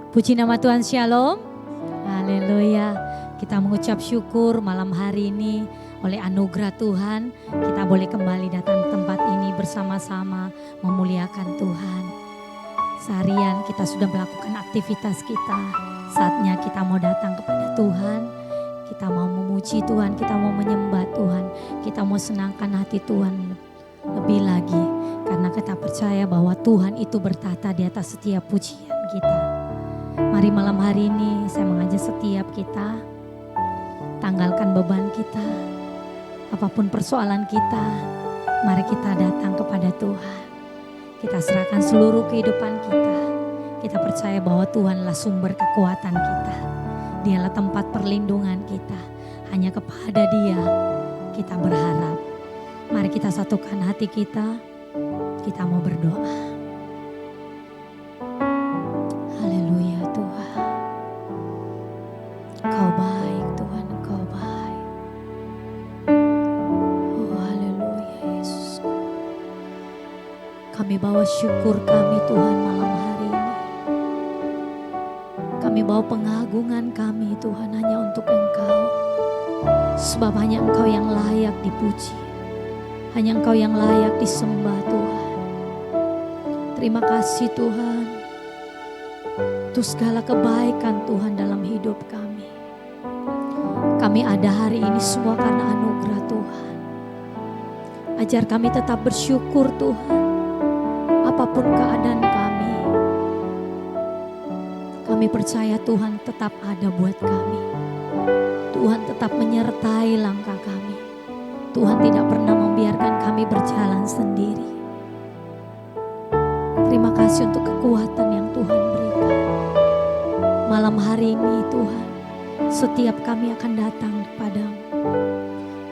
Puji nama Tuhan, shalom. Haleluya. Kita mengucap syukur malam hari ini oleh anugerah Tuhan. Kita boleh kembali datang ke tempat ini bersama-sama memuliakan Tuhan. Seharian kita sudah melakukan aktivitas kita. Saatnya kita mau datang kepada Tuhan. Kita mau memuji Tuhan, kita mau menyembah Tuhan. Kita mau senangkan hati Tuhan lebih lagi. Karena kita percaya bahwa Tuhan itu bertata di atas setiap pujian kita. Mari malam hari ini saya mengajak setiap kita, tanggalkan beban kita, apapun persoalan kita, mari kita datang kepada Tuhan. Kita serahkan seluruh kehidupan kita. Kita percaya bahwa Tuhanlah sumber kekuatan kita. Dialah tempat perlindungan kita. Hanya kepada Dia kita berharap. Mari kita satukan hati kita. Kita mau berdoa. Haleluya Tuhan. Kau baik Tuhan, Kau baik. Oh haleluya Yesus. Kami bawa syukur kami Tuhan malam hari ini. Kami bawa pengagungan kami Tuhan hanya untuk Engkau. Sebab hanya Engkau yang layak dipuji. Hanya Engkau yang layak disembah Tuhan. Terima kasih Tuhan. Untuk segala kebaikan Tuhan dalam hidup kami. Kami ada hari ini semua karena anugerah Tuhan. Ajar kami tetap bersyukur Tuhan. Apapun keadaan kami. Kami percaya Tuhan tetap ada buat kami. Tuhan tetap menyertai langkah kami. Tuhan tidak pernah membiarkan kami berjalan sendiri. Terima kasih untuk kekuatan yang Tuhan berikan. Malam hari ini Tuhan, setiap kami akan datang kepadamu.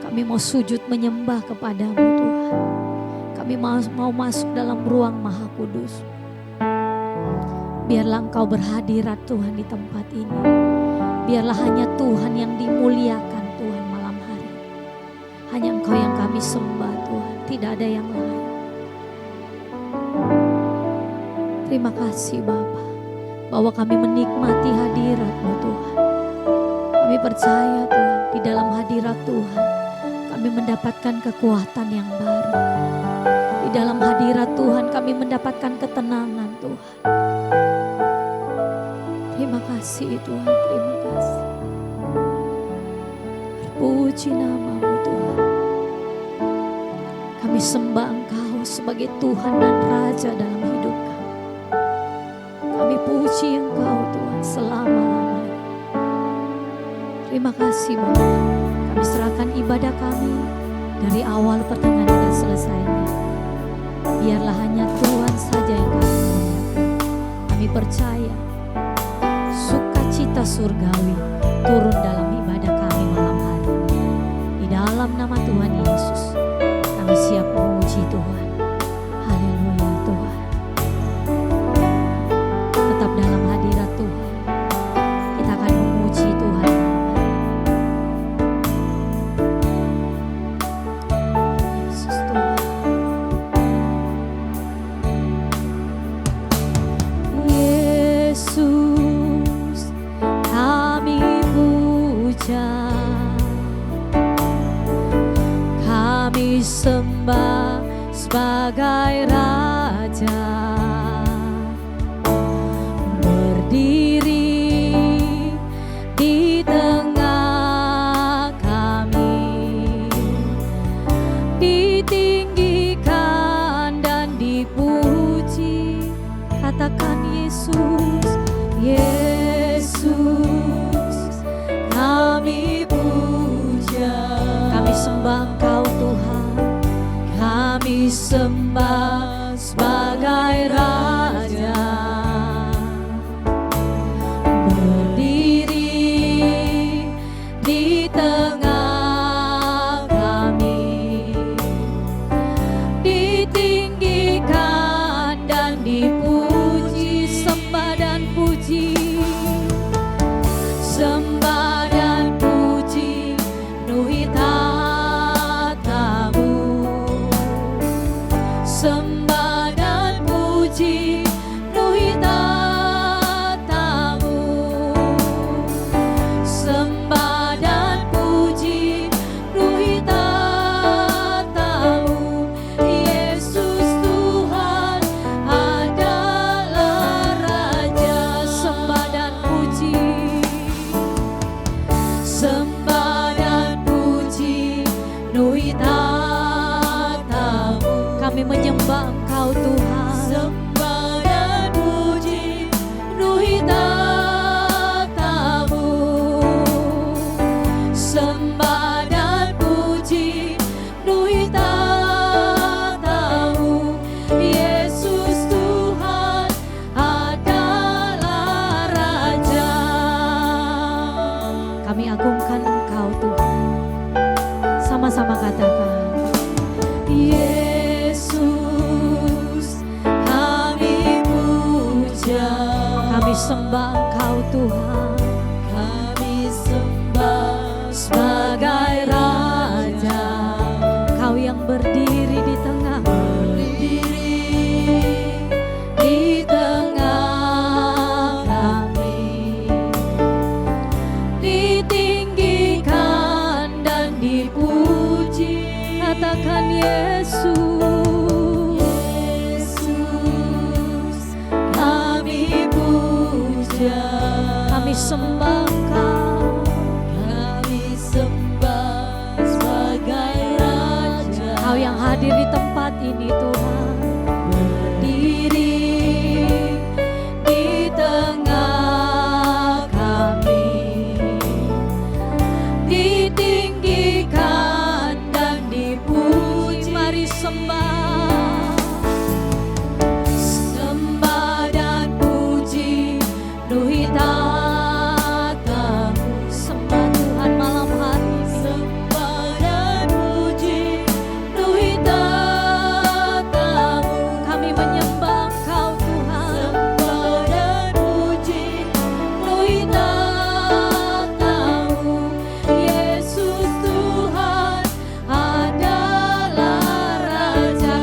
Kami mau sujud menyembah kepadamu Tuhan. Kami mau masuk dalam ruang Maha Kudus. Biarlah Engkau berhadirat Tuhan di tempat ini. Biarlah hanya Tuhan yang dimuliakan Tuhan malam hari. Hanya Engkau yang kami sembah Tuhan, tidak ada yang lain. Terima kasih Bapa, bahwa kami menikmati hadirat-Mu Tuhan. Kami percaya Tuhan, di dalam hadirat Tuhan, kami mendapatkan kekuatan yang baru. Di dalam hadirat Tuhan, kami mendapatkan ketenangan Tuhan. Terima kasih Tuhan, terima kasih. Puji nama-Mu Tuhan. Kami sembah Engkau sebagai Tuhan dan Raja dalam hidup kami. Kami puji Engkau Tuhan selama-lamanya. Terima kasih Bapa. Kami serahkan ibadah kami dari awal pertengahan dan selesainya. Biarlah hanya Tuhan saja yang kami muliakan. Kami percaya sukacita surgawi turun dalam ibadah kami malam hari ini. Di dalam nama Tuhan Yesus kami siap memuji Tuhan. Haleluya Tuhan. Tetap dalam hadirat Tuhan. Kita akan memuji Tuhan. Yesus Tuhan. Yesus kami puja. Kami sembah sebagai Raja. Berdiri di tengah kami, ditinggikan dan dipuji. Katakan Yesus, Yesus kami puja. Kami sembah Engkau Tuhan. Kami sembah sebagai Raja. Berdiri di tengah kami, ditinggikan dan dipuji. Sembah dan puji, sembah dan puji, penuhi tatamu. Sembah dan puji penuhi tatamu. Kami menyembah Engkau Tuhan. Sembah dan puji penuhi tatamu. Sembah dan puji penuhi tatamu. Yesus Tuhan adalah Raja. Kami agungkan Engkau Tuhan. Sama-sama katakan, Yesus kami puja. Kami sembah Engkau Tuhan. Kami sembah sebagai Raja. Kau yang berdiri di tengah, di tengah kami, ditinggikan dan dipuji. Katakan Yesus, Yesus kami puja. Kami sembah Engkau. Kami sembah sebagai Raja. Kau yang hadir di tempat ini Tuhan, berdiri di tengah kami, ditinggikan dan dipuji. Mari sembah, sembah dan puji penuhi tatamu. Sembah Tuhan malam hari ini. Sembah dan puji penuhi tatamu. Kami menyembah Engkau Tuhan. Sembah dan puji penuhi tatamu. Yesus Tuhan adalah Raja.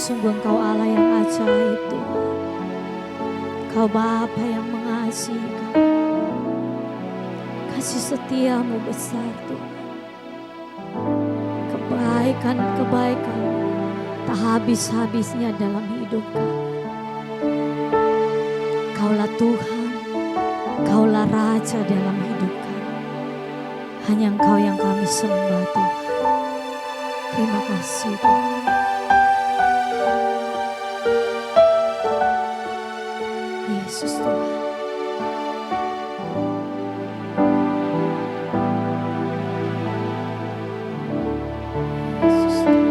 Sungguh Engkau Allah yang ajaib Tuhan. Kau Bapa yang mengasihi kami. Kasih setiamu besar Tuhan. Kebaikan-kebaikan tak habis-habisnya dalam hidup kami. Kaulah Tuhan, Kaulah Raja dalam hidup kami. Hanya Engkau yang kami sembah Tuhan. Terima kasih Tuhan. Yesus Tuhan. Yesus Tuhan.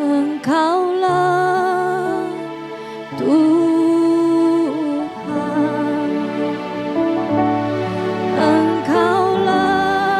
Engkaulah Tuhan. Engkaulah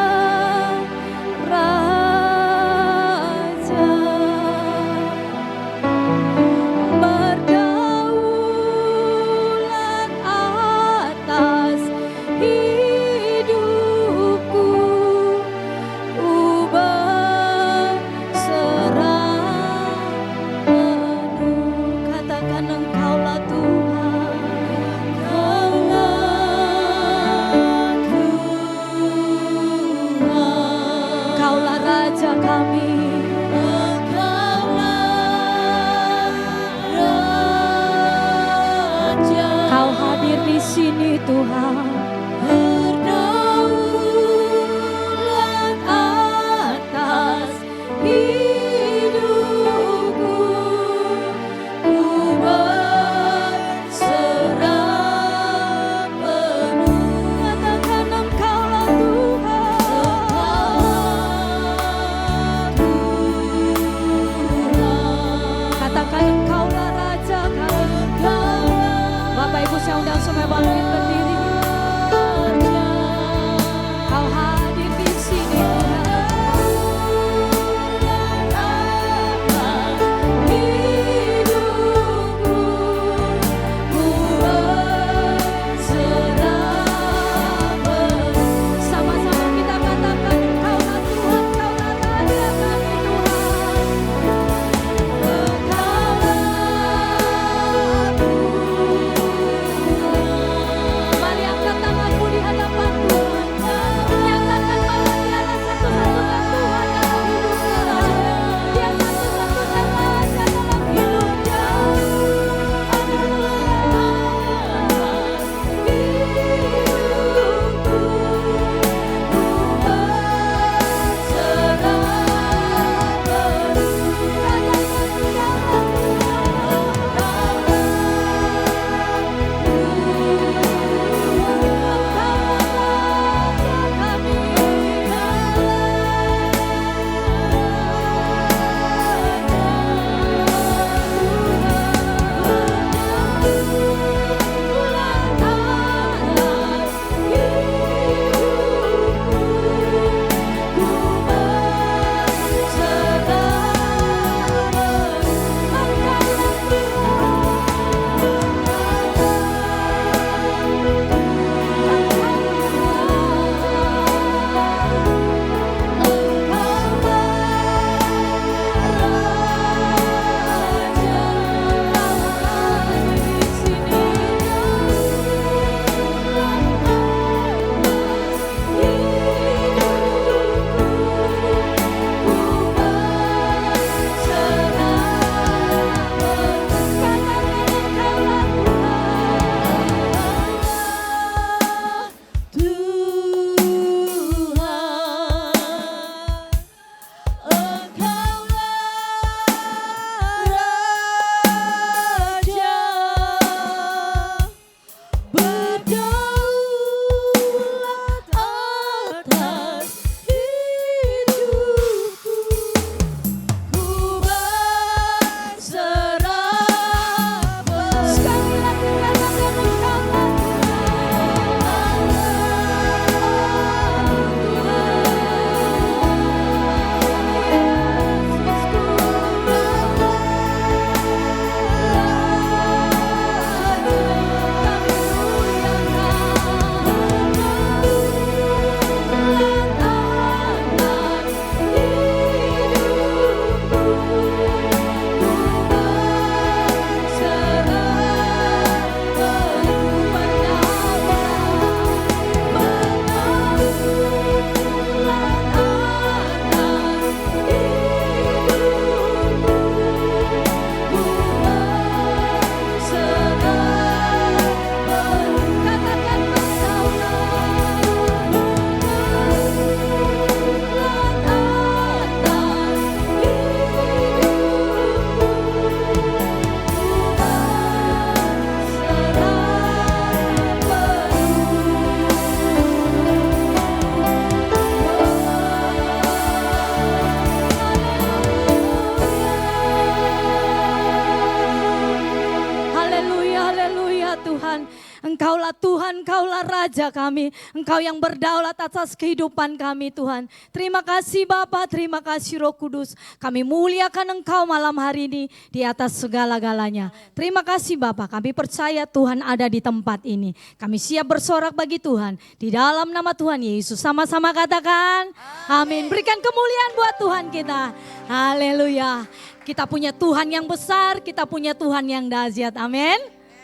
Raja kami, Engkau yang berdaulat atas kehidupan kami Tuhan. Terima kasih Bapa, terima kasih Roh Kudus. Kami muliakan Engkau malam hari ini di atas segala-galanya. Terima kasih Bapa, kami percaya Tuhan ada di tempat ini. Kami siap bersorak bagi Tuhan. Di dalam nama Tuhan Yesus, sama-sama katakan amin. Berikan kemuliaan buat Tuhan kita. Haleluya. Kita punya Tuhan yang besar, kita punya Tuhan yang dahsyat. Amin.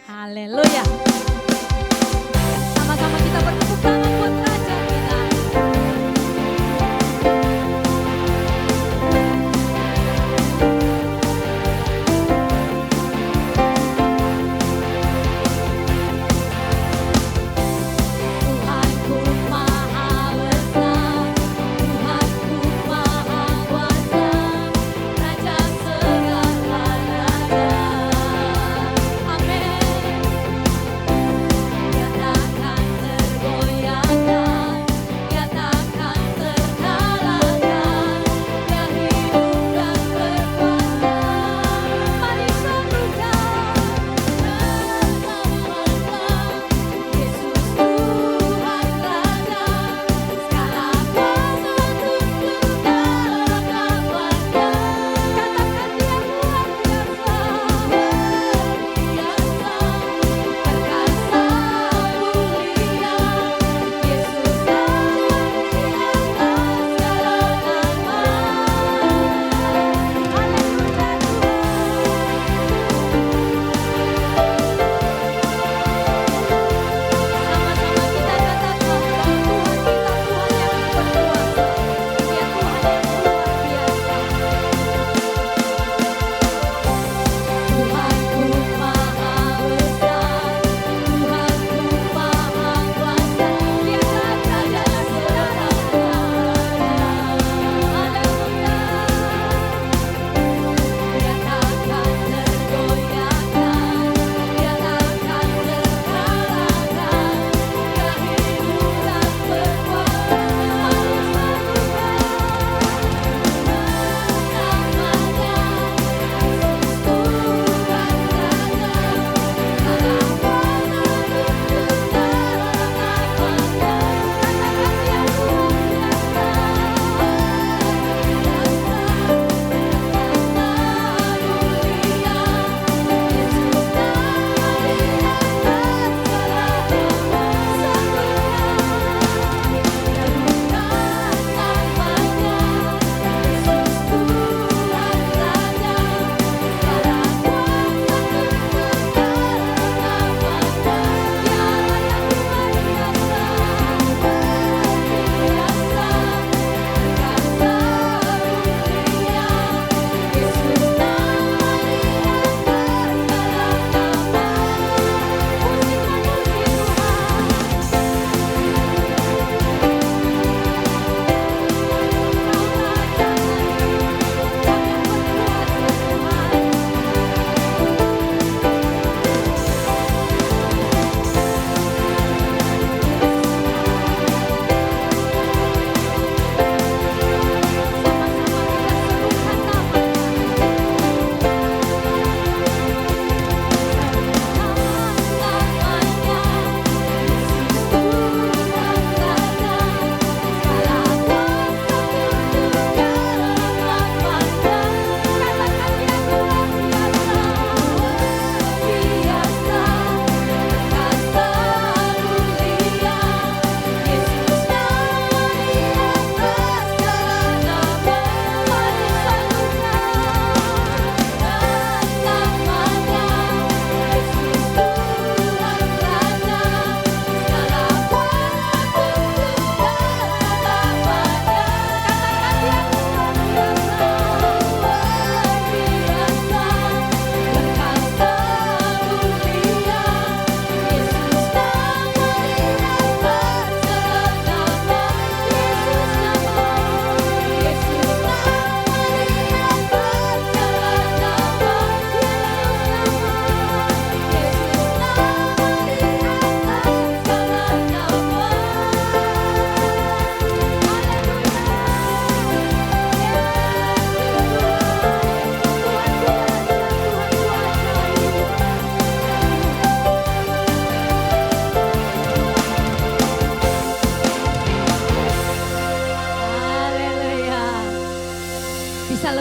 Haleluya. Sama-sama kita bertepuk tangan buat Raja kita. Tuhanku maha besar, Tuhanku maha kuasa, Raja segala raja. Amin.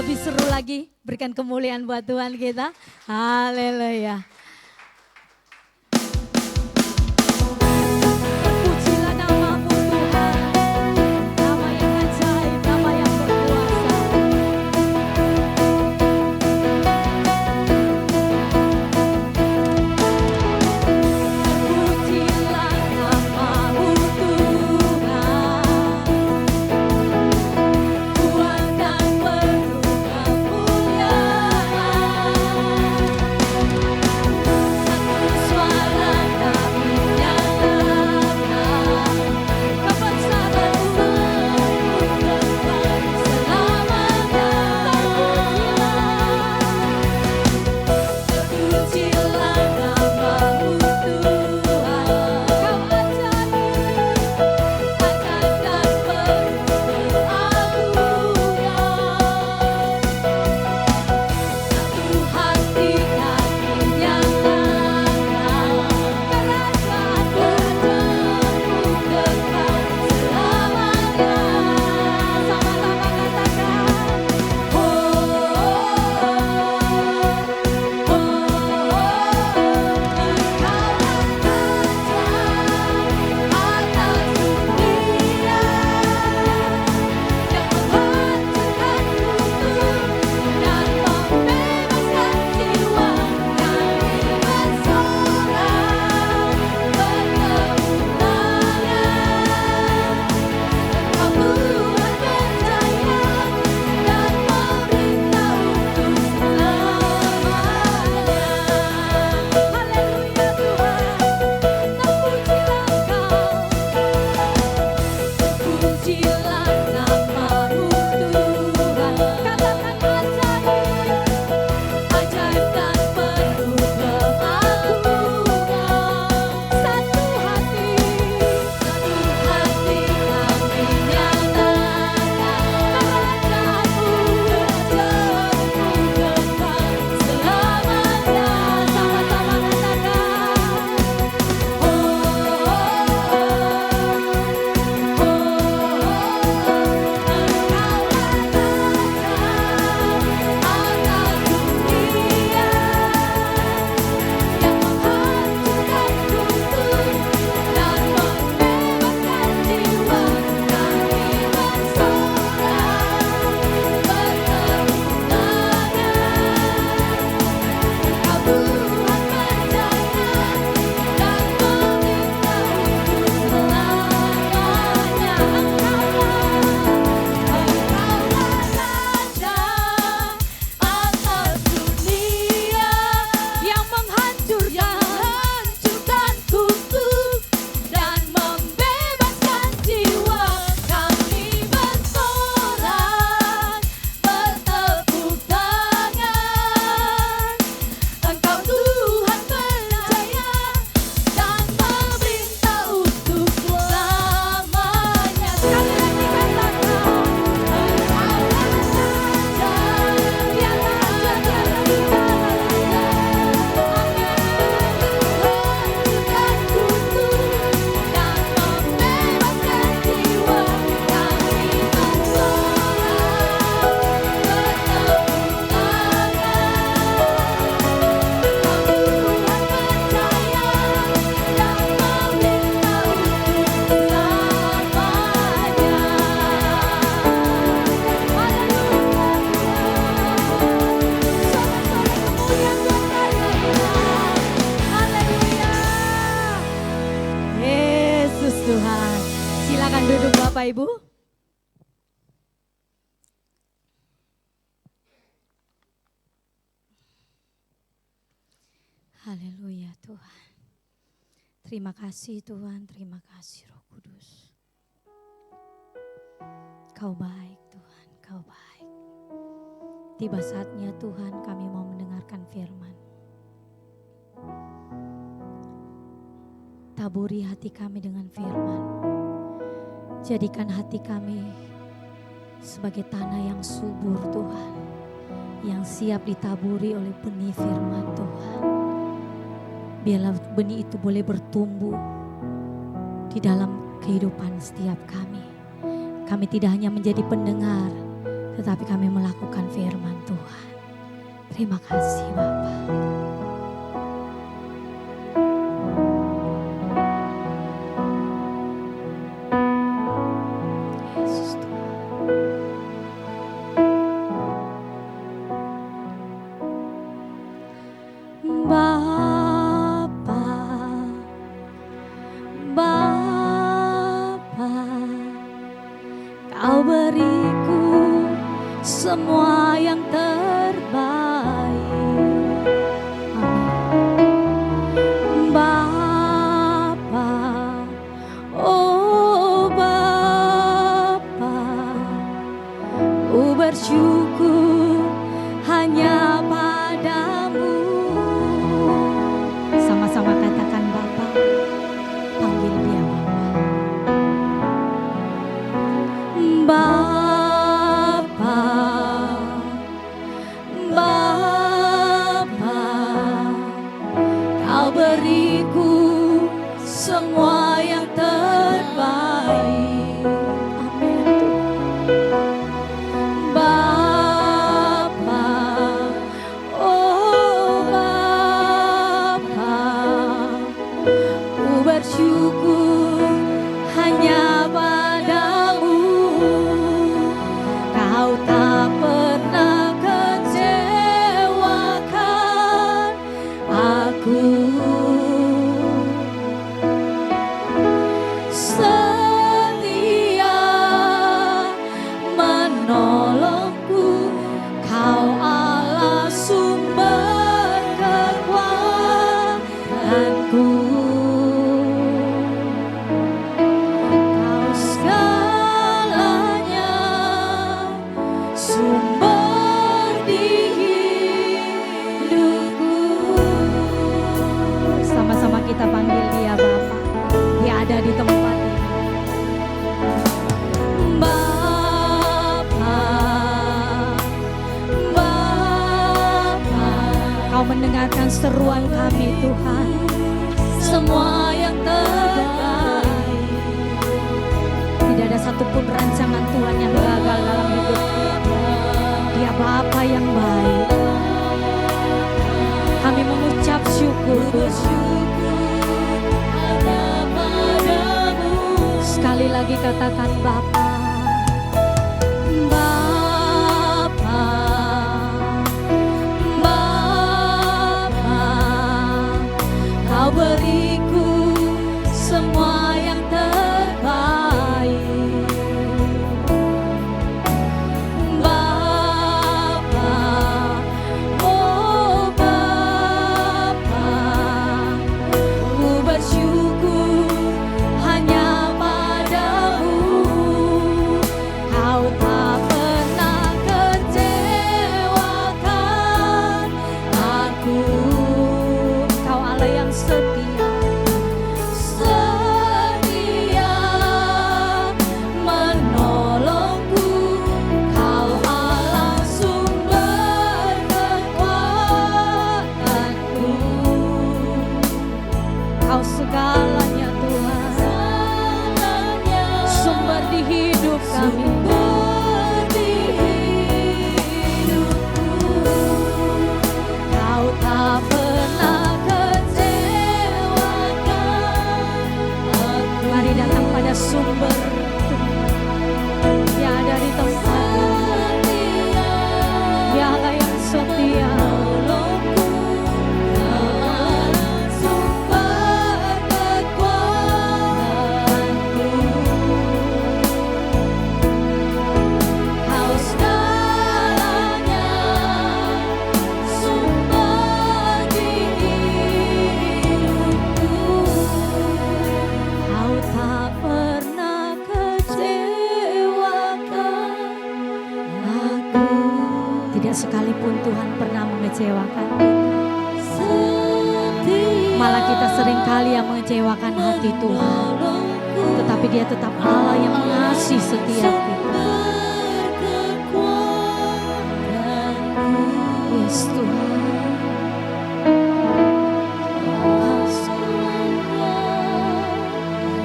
lebih seru lagi. Berikan kemuliaan buat Tuhan kita. Haleluya. Pujilah nama-Mu Tuhan. Nama yang ajaib, nama yang berkuasa. Pujilah nama-Mu Tuhan. Kuat dan penuh kemuliaan. Bapak Ibu. Haleluya Tuhan. Terima kasih Tuhan, terima kasih Roh Kudus. Kau baik Tuhan, Kau baik. Tiba saatnya Tuhan kami mau mendengarkan firman. Taburi hati kami dengan firman. Jadikan hati kami sebagai tanah yang subur Tuhan. Yang siap ditaburi oleh benih firman Tuhan. Biarlah benih itu boleh bertumbuh di dalam kehidupan setiap kami. Kami tidak hanya menjadi pendengar, tetapi kami melakukan firman Tuhan. Terima kasih Bapa. Yesus Tuhan. Bapa, Bapa, Kau beriku semua yang terbaik. Amin. Bapa, oh Bapa, ku bersyukur hanya padamu. Sama-sama katakan Bapa, panggil dia Bapa. Bapa, Kau beriku semua yang terbaik. Amin. Bapa, oh Bapa, ku bersyukur hanya padamu. Kau tak pernah kecewakan aku. Setia menolongku, Kau Allah sumber kekuatanku. Kau segalanya, sumber di hidupku. Sama-sama kita panggil dia Bapa. Dia ada di tempat ini. Bapa, Bapa, Kau mendengarkan seruan kami Tuhan. Semua yang terbaik. Tidak ada satupun rancangan Tuhan yang gagal dalam hidup kita. Dia Bapa yang baik. Kami mengucap syukur hanya padamu. Sekali lagi katakan Bapa. Bapa, Bapa, Kau beriku semua yang terbaik. Bapa, oh Bapa, ku bersyukur hanya padamu. Kau tak pernah kecewakan aku. Kau Allah yang setia, setia menolongku. Kau Allah sumber kekuatanku. Kau segalanya Tuhan, sumber di hidup kami. Kau tak pernah kecewakan aku. Mari datang pada sumber Dia ada di tempat ini. Dia Allah yang setia. Sumber kekuatanku. Kau segalanya, sumber di hidupku. Kau tak pernah kecewakan aku. Tidak sekalipun Tuhan pernah mengecewakan kita. Malah kita sering kali yang mengecewakan hati Tuhan. Tetapi Dia tetap Allah yang mengasihi setiap kita. Yes Tuhan.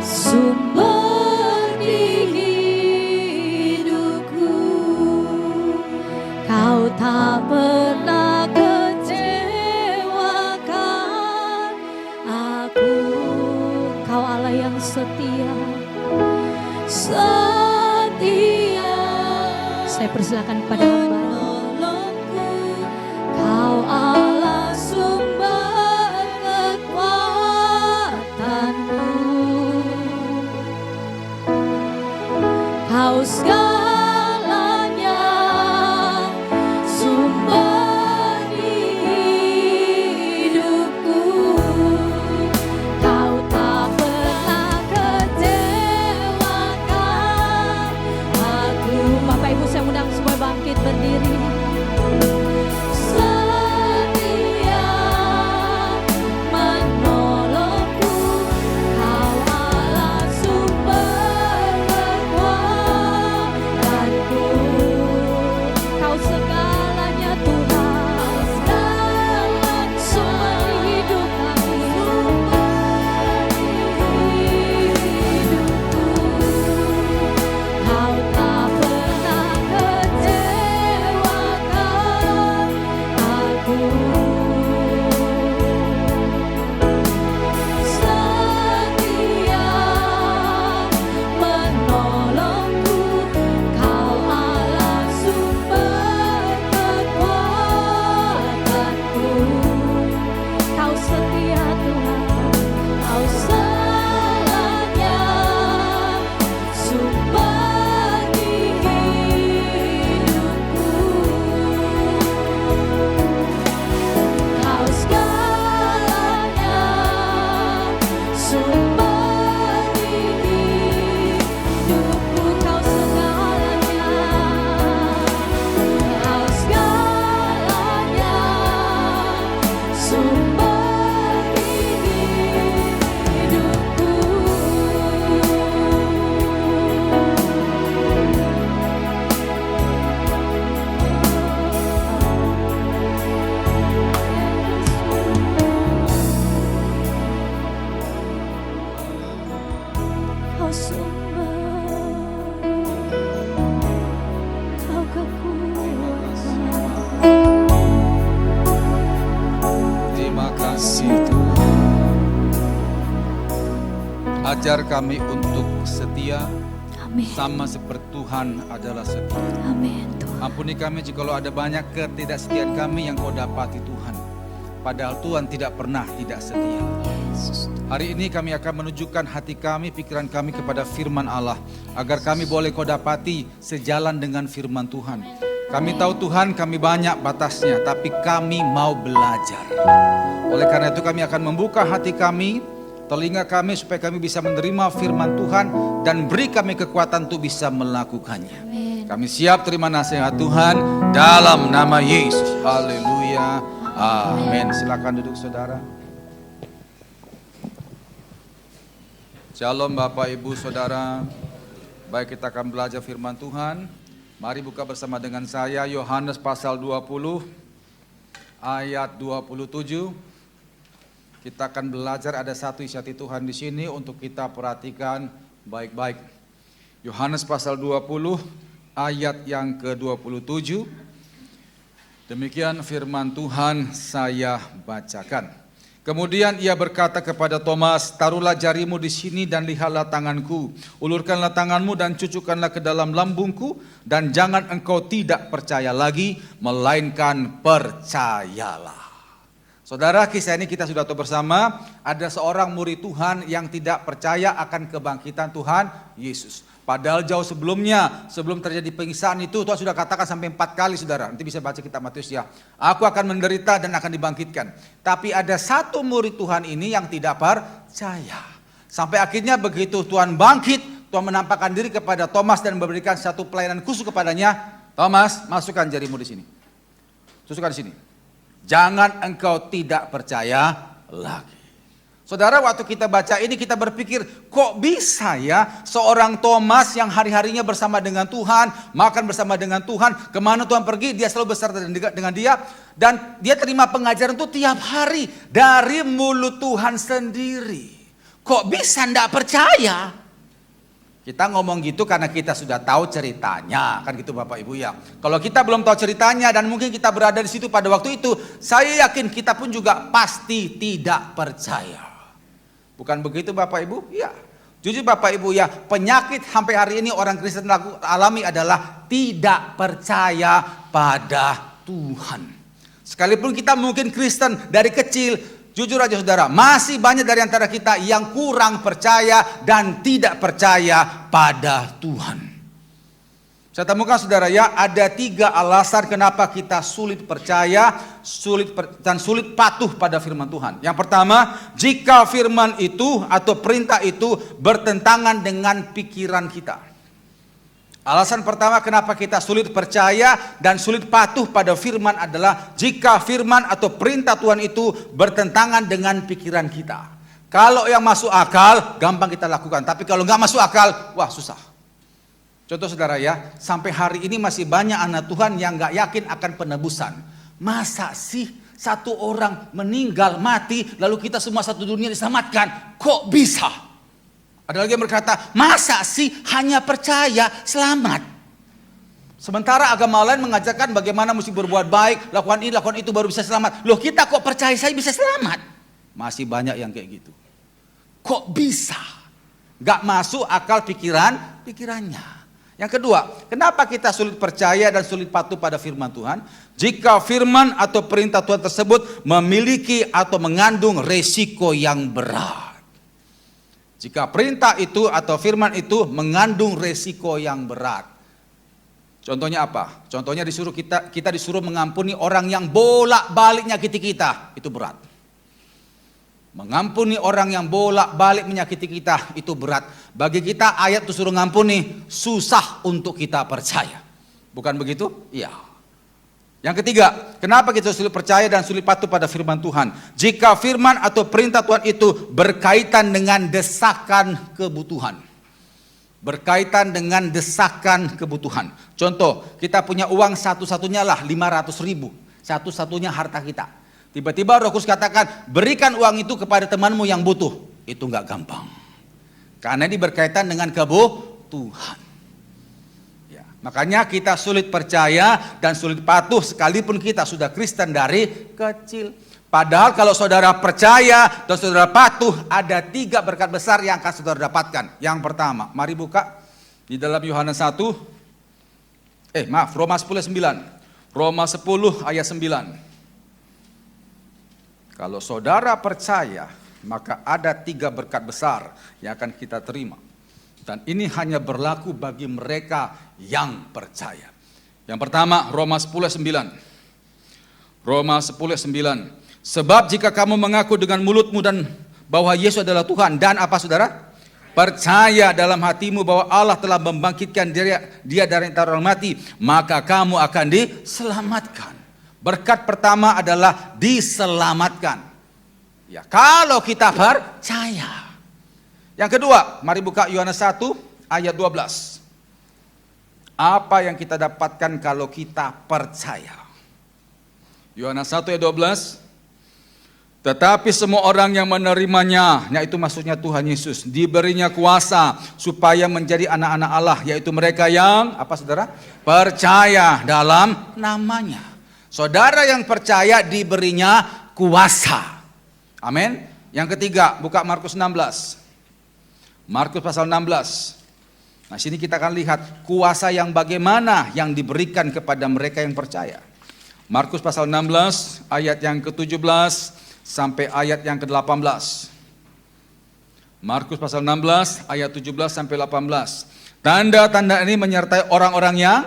Sumber di hidupku. setia. Saya persilakan kepada hamba. Kau Allah sumber kekuatanku, Kau segalanya, sumber hidupku. Kau tak pernah kecewakan aku. Bapak Ibu, saya undang semua bangkit berdiri. Setia menolongku, Kau Allah sumber kekuatanku. Kau segalanya Tuhan, sumber hidup kami, hidupku. Kau tak pernah kecewakan aku. Setia menolongku, Kau Allah sumber kekuatanku. Kau setia Tuhan, Kau segalanya, sumber hidupku. Kau segalanya, sumber hidupku. Kau segalanya, Kau segalanya, sumber hidupku. Kau sumber, Kau kekuatan. Terima kasih Tuhan. Ajar kami untuk setia Amin, sama seperti Tuhan adalah setia. amin Tuhan. Ampuni kami jikalau ada banyak ketidaksetiaan kami yang Kau dapati Tuhan. Padahal Tuhan tidak pernah tidak setia. Yesus. Hari ini kami akan menunjukkan hati kami, pikiran kami kepada firman Allah. Agar kami boleh Kau dapati sejalan dengan firman Tuhan. Kami tahu Tuhan kami banyak batasnya, tapi kami mau belajar. Oleh karena itu kami akan membuka hati kami, telinga kami supaya kami bisa menerima firman Tuhan dan beri kami kekuatan untuk bisa melakukannya. Amin. Kami siap terima nasihat Tuhan dalam nama Yesus. Haleluya. Amin. Silakan duduk saudara. Shalom Bapak Ibu Saudara. Baik, kita akan belajar firman Tuhan. Mari buka bersama dengan saya Yohanes pasal 20 ayat 27. Kita akan belajar, ada satu isi hati Tuhan di sini untuk kita perhatikan baik-baik. Yohanes pasal 20 ayat yang ke-27. Demikian firman Tuhan saya bacakan. Kemudian ia berkata kepada Thomas, taruhlah jarimu di sini dan lihatlah tanganku. Ulurkanlah tanganmu dan cucukkanlah ke dalam lambungku. Dan jangan engkau tidak percaya lagi, melainkan percayalah. Saudara, kisah ini kita sudah tahu bersama. Ada seorang murid Tuhan yang tidak percaya akan kebangkitan Tuhan Yesus. Padahal jauh sebelumnya, sebelum terjadi pengisahan itu, Tuhan sudah katakan sampai 4 kali saudara. Nanti bisa baca kitab Matius ya. Aku akan menderita dan akan dibangkitkan. Tapi ada satu murid Tuhan ini yang tidak percaya. Sampai akhirnya begitu Tuhan bangkit, Tuhan menampakkan diri kepada Thomas dan memberikan satu pelayanan khusus kepadanya. Thomas, masukkan jarimu di sini. Susukkan di sini. Jangan engkau tidak percaya lagi. Saudara, waktu kita baca ini kita berpikir, kok bisa ya seorang Thomas yang hari-harinya bersama dengan Tuhan, makan bersama dengan Tuhan, kemana Tuhan pergi dia selalu beserta dengan dia, dan dia terima pengajaran itu tiap hari dari mulut Tuhan sendiri. Kok bisa enggak percaya? Kita ngomong gitu karena kita sudah tahu ceritanya, kan gitu Bapak Ibu ya. Kalau kita belum tahu ceritanya dan mungkin kita berada di situ pada waktu itu, saya yakin kita pun juga pasti tidak percaya. Bukan begitu Bapak Ibu? Ya. Jujur Bapak Ibu ya, penyakit sampai hari ini orang Kristen alami adalah tidak percaya pada Tuhan. Sekalipun kita mungkin Kristen dari kecil, jujur aja saudara, masih banyak dari antara kita yang kurang percaya dan tidak percaya pada Tuhan. Saya temukan saudara ya, ada 3 alasan kenapa kita sulit percaya, sulit patuh pada firman Tuhan. Yang pertama, jika firman itu atau perintah itu bertentangan dengan pikiran kita. Alasan pertama kenapa kita sulit percaya dan sulit patuh pada firman adalah jika firman atau perintah Tuhan itu bertentangan dengan pikiran kita. Kalau yang masuk akal, gampang kita lakukan. Tapi kalau nggak masuk akal, wah susah. Contoh saudara ya, sampai hari ini masih banyak anak Tuhan yang gak yakin akan penebusan. Masa sih satu orang meninggal mati lalu kita semua satu dunia diselamatkan? Kok bisa? Ada lagi yang berkata, masa sih hanya percaya selamat? Sementara agama lain mengajarkan bagaimana mesti berbuat baik, lakukan ini, lakukan itu baru bisa selamat. Loh kita kok percaya saya bisa selamat? Masih banyak yang kayak gitu. Kok bisa? Gak masuk akal pikirannya. Yang kedua, kenapa kita sulit percaya dan sulit patuh pada firman Tuhan? Jika firman atau perintah Tuhan tersebut memiliki atau mengandung resiko yang berat. Jika perintah itu atau firman itu mengandung resiko yang berat. Contohnya apa? Contohnya kita disuruh mengampuni orang yang bolak-balik nyakiti kita. Itu berat. Mengampuni orang yang bolak-balik menyakiti kita itu berat. Bagi kita ayat itu suruh ngampuni, susah untuk kita percaya. Bukan begitu? Iya. Yang ketiga, kenapa kita sulit percaya dan sulit patuh pada firman Tuhan? Jika firman atau perintah Tuhan itu berkaitan dengan desakan kebutuhan. Berkaitan dengan desakan kebutuhan. Contoh, kita punya uang satu-satunya lah 500.000. Satu-satunya harta kita. Tiba-tiba Roh Kudus katakan, berikan uang itu kepada temanmu yang butuh. Itu nggak gampang. Karena ini berkaitan dengan kebutuhan. Ya, makanya kita sulit percaya dan sulit patuh sekalipun kita sudah Kristen dari kecil. Padahal kalau saudara percaya dan saudara patuh, ada 3 berkat besar yang akan saudara dapatkan. Yang pertama, mari buka di dalam Yohanes 1. Roma 10:9. Roma 10 ayat 9. Kalau saudara percaya, maka ada 3 berkat besar yang akan kita terima. Dan ini hanya berlaku bagi mereka yang percaya. Yang pertama, Roma 10:9. Roma 10:9. Sebab jika kamu mengaku dengan mulutmu dan bahwa Yesus adalah Tuhan dan apa saudara? Percaya dalam hatimu bahwa Allah telah membangkitkan dia dari antara orang mati, maka kamu akan diselamatkan. Berkat pertama adalah diselamatkan. Ya, kalau kita percaya. Yang kedua, mari buka Yohanes 1 ayat 12. Apa yang kita dapatkan kalau kita percaya? Yohanes 1 ayat 12. Tetapi semua orang yang menerimanya, yaitu maksudnya Tuhan Yesus, diberinya kuasa supaya menjadi anak-anak Allah, yaitu mereka yang apa saudara? Percaya dalam namanya. Saudara yang percaya diberinya kuasa. Amin. Yang ketiga, buka Markus 16. Markus pasal 16. Nah, sini kita akan lihat kuasa yang bagaimana yang diberikan kepada mereka yang percaya. Markus pasal 16 ayat yang ke-17 sampai ayat yang ke-18. Markus pasal 16 ayat 17 sampai 18. Tanda-tanda ini menyertai orang-orang yang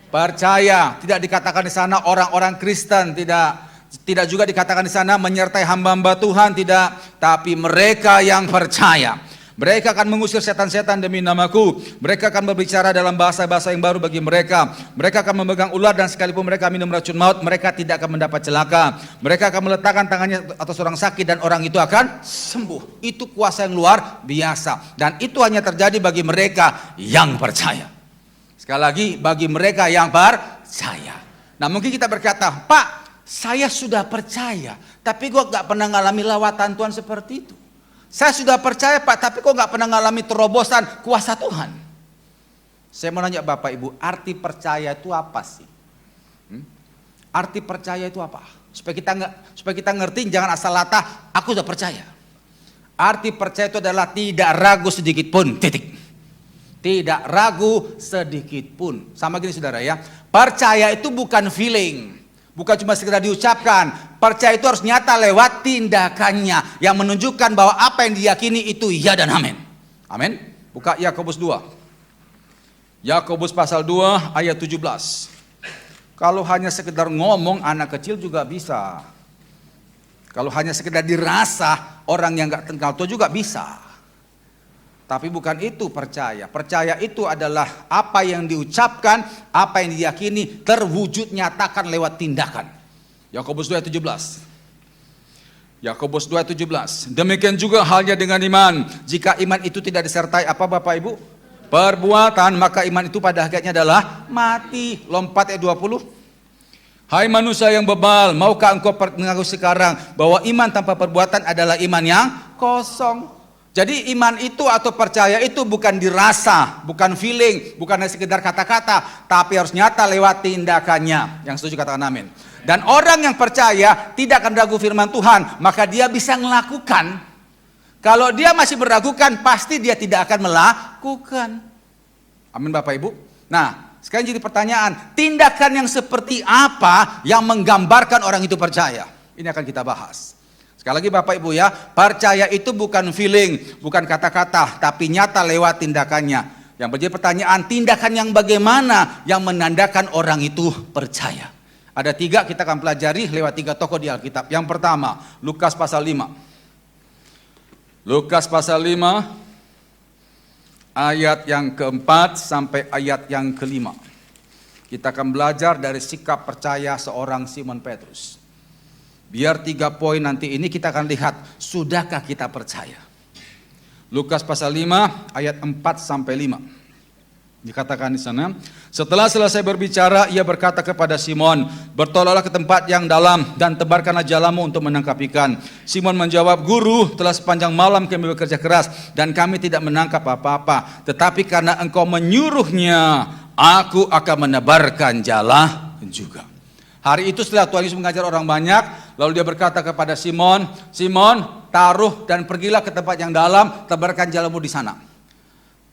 percaya. Tidak dikatakan di sana orang-orang Kristen, tidak juga dikatakan di sana menyertai hamba-hamba Tuhan, tidak, tapi mereka yang percaya. Mereka akan mengusir setan-setan demi namaku. Mereka akan berbicara dalam bahasa-bahasa yang baru bagi mereka. Mereka akan memegang ular dan sekalipun mereka minum racun maut, mereka tidak akan mendapat celaka. Mereka akan meletakkan tangannya atas orang sakit dan orang itu akan sembuh. Itu kuasa yang luar biasa. Dan itu hanya terjadi bagi mereka yang percaya. Sekali lagi, bagi mereka yang percaya. Nah, mungkin kita berkata, Pak, saya sudah percaya, tapi gue gak pernah ngalami lawatan Tuhan seperti itu. Saya sudah percaya Pak, tapi kok gak pernah ngalami terobosan kuasa Tuhan. Saya mau nanya Bapak Ibu, arti percaya itu apa sih? Arti percaya itu apa? Supaya kita ngerti, jangan asal latah, aku sudah percaya. Arti percaya itu adalah tidak ragu sedikit pun, titik. Tidak ragu sedikit pun. Sama gini saudara ya, percaya itu bukan feeling, bukan cuma sekedar diucapkan. Percaya itu harus nyata lewat tindakannya, yang menunjukkan bahwa apa yang diyakini itu ya dan amin. Amin. Buka Yakobus 2. Yakobus pasal 2 ayat 17. Kalau hanya sekedar ngomong anak kecil juga bisa. Kalau hanya sekedar dirasa orang yang gak kenal Tuhan juga bisa. Tapi bukan itu percaya. Percaya itu adalah apa yang diucapkan, apa yang diyakini terwujud nyatakan lewat tindakan. Yakobus 2 ayat 17. Yakobus 2 ayat 17. Demikian juga halnya dengan iman. Jika iman itu tidak disertai apa Bapak Ibu? Perbuatan, maka iman itu pada akhirnya adalah mati. Lompat ayat 20. Hai manusia yang bebal, maukah engkau mengaku sekarang bahwa iman tanpa perbuatan adalah iman yang kosong? Jadi iman itu atau percaya itu bukan dirasa, bukan feeling, bukan hanya sekedar kata-kata, tapi harus nyata lewat tindakannya. Yang setuju katakan amin. Dan orang yang percaya tidak akan ragu firman Tuhan, maka dia bisa melakukan. Kalau dia masih meragukan, pasti dia tidak akan melakukan. Amin Bapak Ibu. Nah, sekarang jadi pertanyaan, tindakan yang seperti apa yang menggambarkan orang itu percaya? Ini akan kita bahas. Sekali lagi Bapak Ibu ya, percaya itu bukan feeling, bukan kata-kata, tapi nyata lewat tindakannya. Yang menjadi pertanyaan, tindakan yang bagaimana yang menandakan orang itu percaya? Ada 3 kita akan pelajari lewat 3 tokoh di Alkitab. Yang pertama, Lukas pasal 5. Lukas pasal 5 ayat yang keempat sampai ayat yang kelima. Kita akan belajar dari sikap percaya seorang Simon Petrus. Biar 3 poin nanti ini kita akan lihat, sudahkah kita percaya. Lukas pasal 5 ayat 4 sampai 5. Dikatakan di sana, setelah selesai berbicara, ia berkata kepada Simon, bertolaklah ke tempat yang dalam dan tebarkanlah jalamu untuk menangkap ikan. Simon menjawab, Guru, telah sepanjang malam kami bekerja keras dan kami tidak menangkap apa-apa. Tetapi karena engkau menyuruhnya, aku akan menebarkan jala juga. Hari itu setelah Tuhan Yesus mengajar orang banyak, lalu dia berkata kepada Simon, Simon, taruh dan pergilah ke tempat yang dalam, tebarkan jalamu di sana.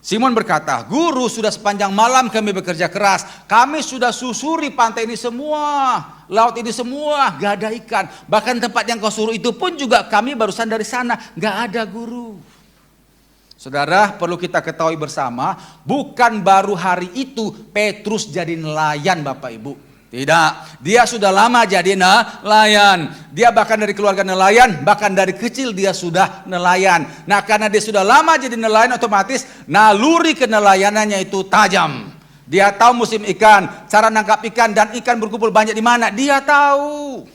Simon berkata, Guru, sudah sepanjang malam kami bekerja keras. Kami sudah susuri pantai ini semua, laut ini semua, gak ada ikan. Bahkan tempat yang kau suruh itu pun juga kami barusan dari sana, gak ada Guru. Saudara, perlu kita ketahui bersama, bukan baru hari itu Petrus jadi nelayan Bapak Ibu. Tidak, dia sudah lama jadi nelayan. Dia bahkan dari keluarga nelayan, bahkan dari kecil dia sudah nelayan. Nah, karena dia sudah lama jadi nelayan, otomatis naluri kenelayanannya itu tajam. Dia tahu musim ikan, cara nangkap ikan dan ikan berkumpul banyak di mana. Dia tahu.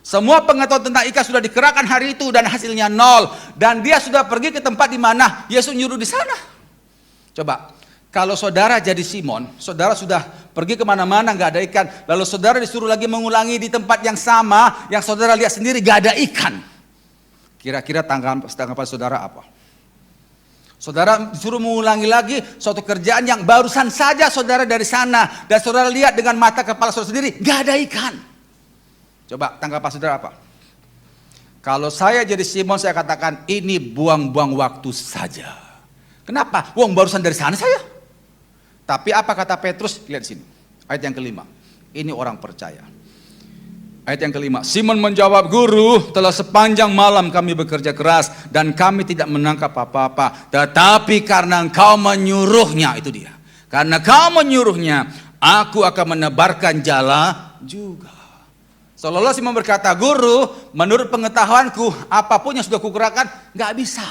Semua pengetahuan tentang ikan sudah dikerahkan hari itu dan hasilnya 0. Dan dia sudah pergi ke tempat di mana Yesus nyuruh di sana. Coba, kalau saudara jadi Simon, saudara sudah pergi kemana-mana gak ada ikan. Lalu saudara disuruh lagi mengulangi di tempat yang sama, yang saudara lihat sendiri gak ada ikan. Kira-kira tanggapan saudara apa? Saudara disuruh mengulangi lagi suatu kerjaan yang barusan saja saudara dari sana. Dan saudara lihat dengan mata kepala saudara sendiri, gak ada ikan. Coba tanggapan saudara apa? Kalau saya jadi Simon, saya katakan ini buang-buang waktu saja. Kenapa? Wong barusan dari sana saya. Tapi apa kata Petrus? Lihat sini. Ayat yang kelima. Ini orang percaya. Ayat yang kelima. Simon menjawab, Guru, telah sepanjang malam kami bekerja keras dan kami tidak menangkap apa-apa. Tetapi karena engkau menyuruhnya, itu dia. Karena kau menyuruhnya, aku akan menebarkan jala juga. Seolah-olah Simon berkata, Guru, menurut pengetahuanku, apapun yang sudah kukerahkan, gak bisa.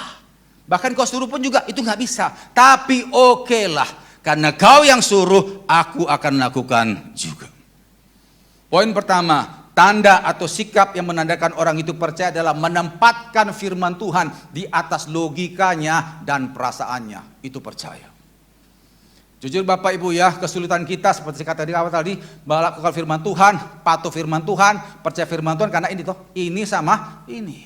Bahkan kau suruh pun juga itu gak bisa. Tapi oke lah. Karena kau yang suruh, aku akan lakukan juga. Poin pertama, tanda atau sikap yang menandakan orang itu percaya adalah menempatkan firman Tuhan di atas logikanya dan perasaannya. Itu percaya. Jujur Bapak Ibu ya, kesulitan kita seperti kata di awal tadi, melakukan firman Tuhan, patuh firman Tuhan, percaya firman Tuhan karena ini sama ini.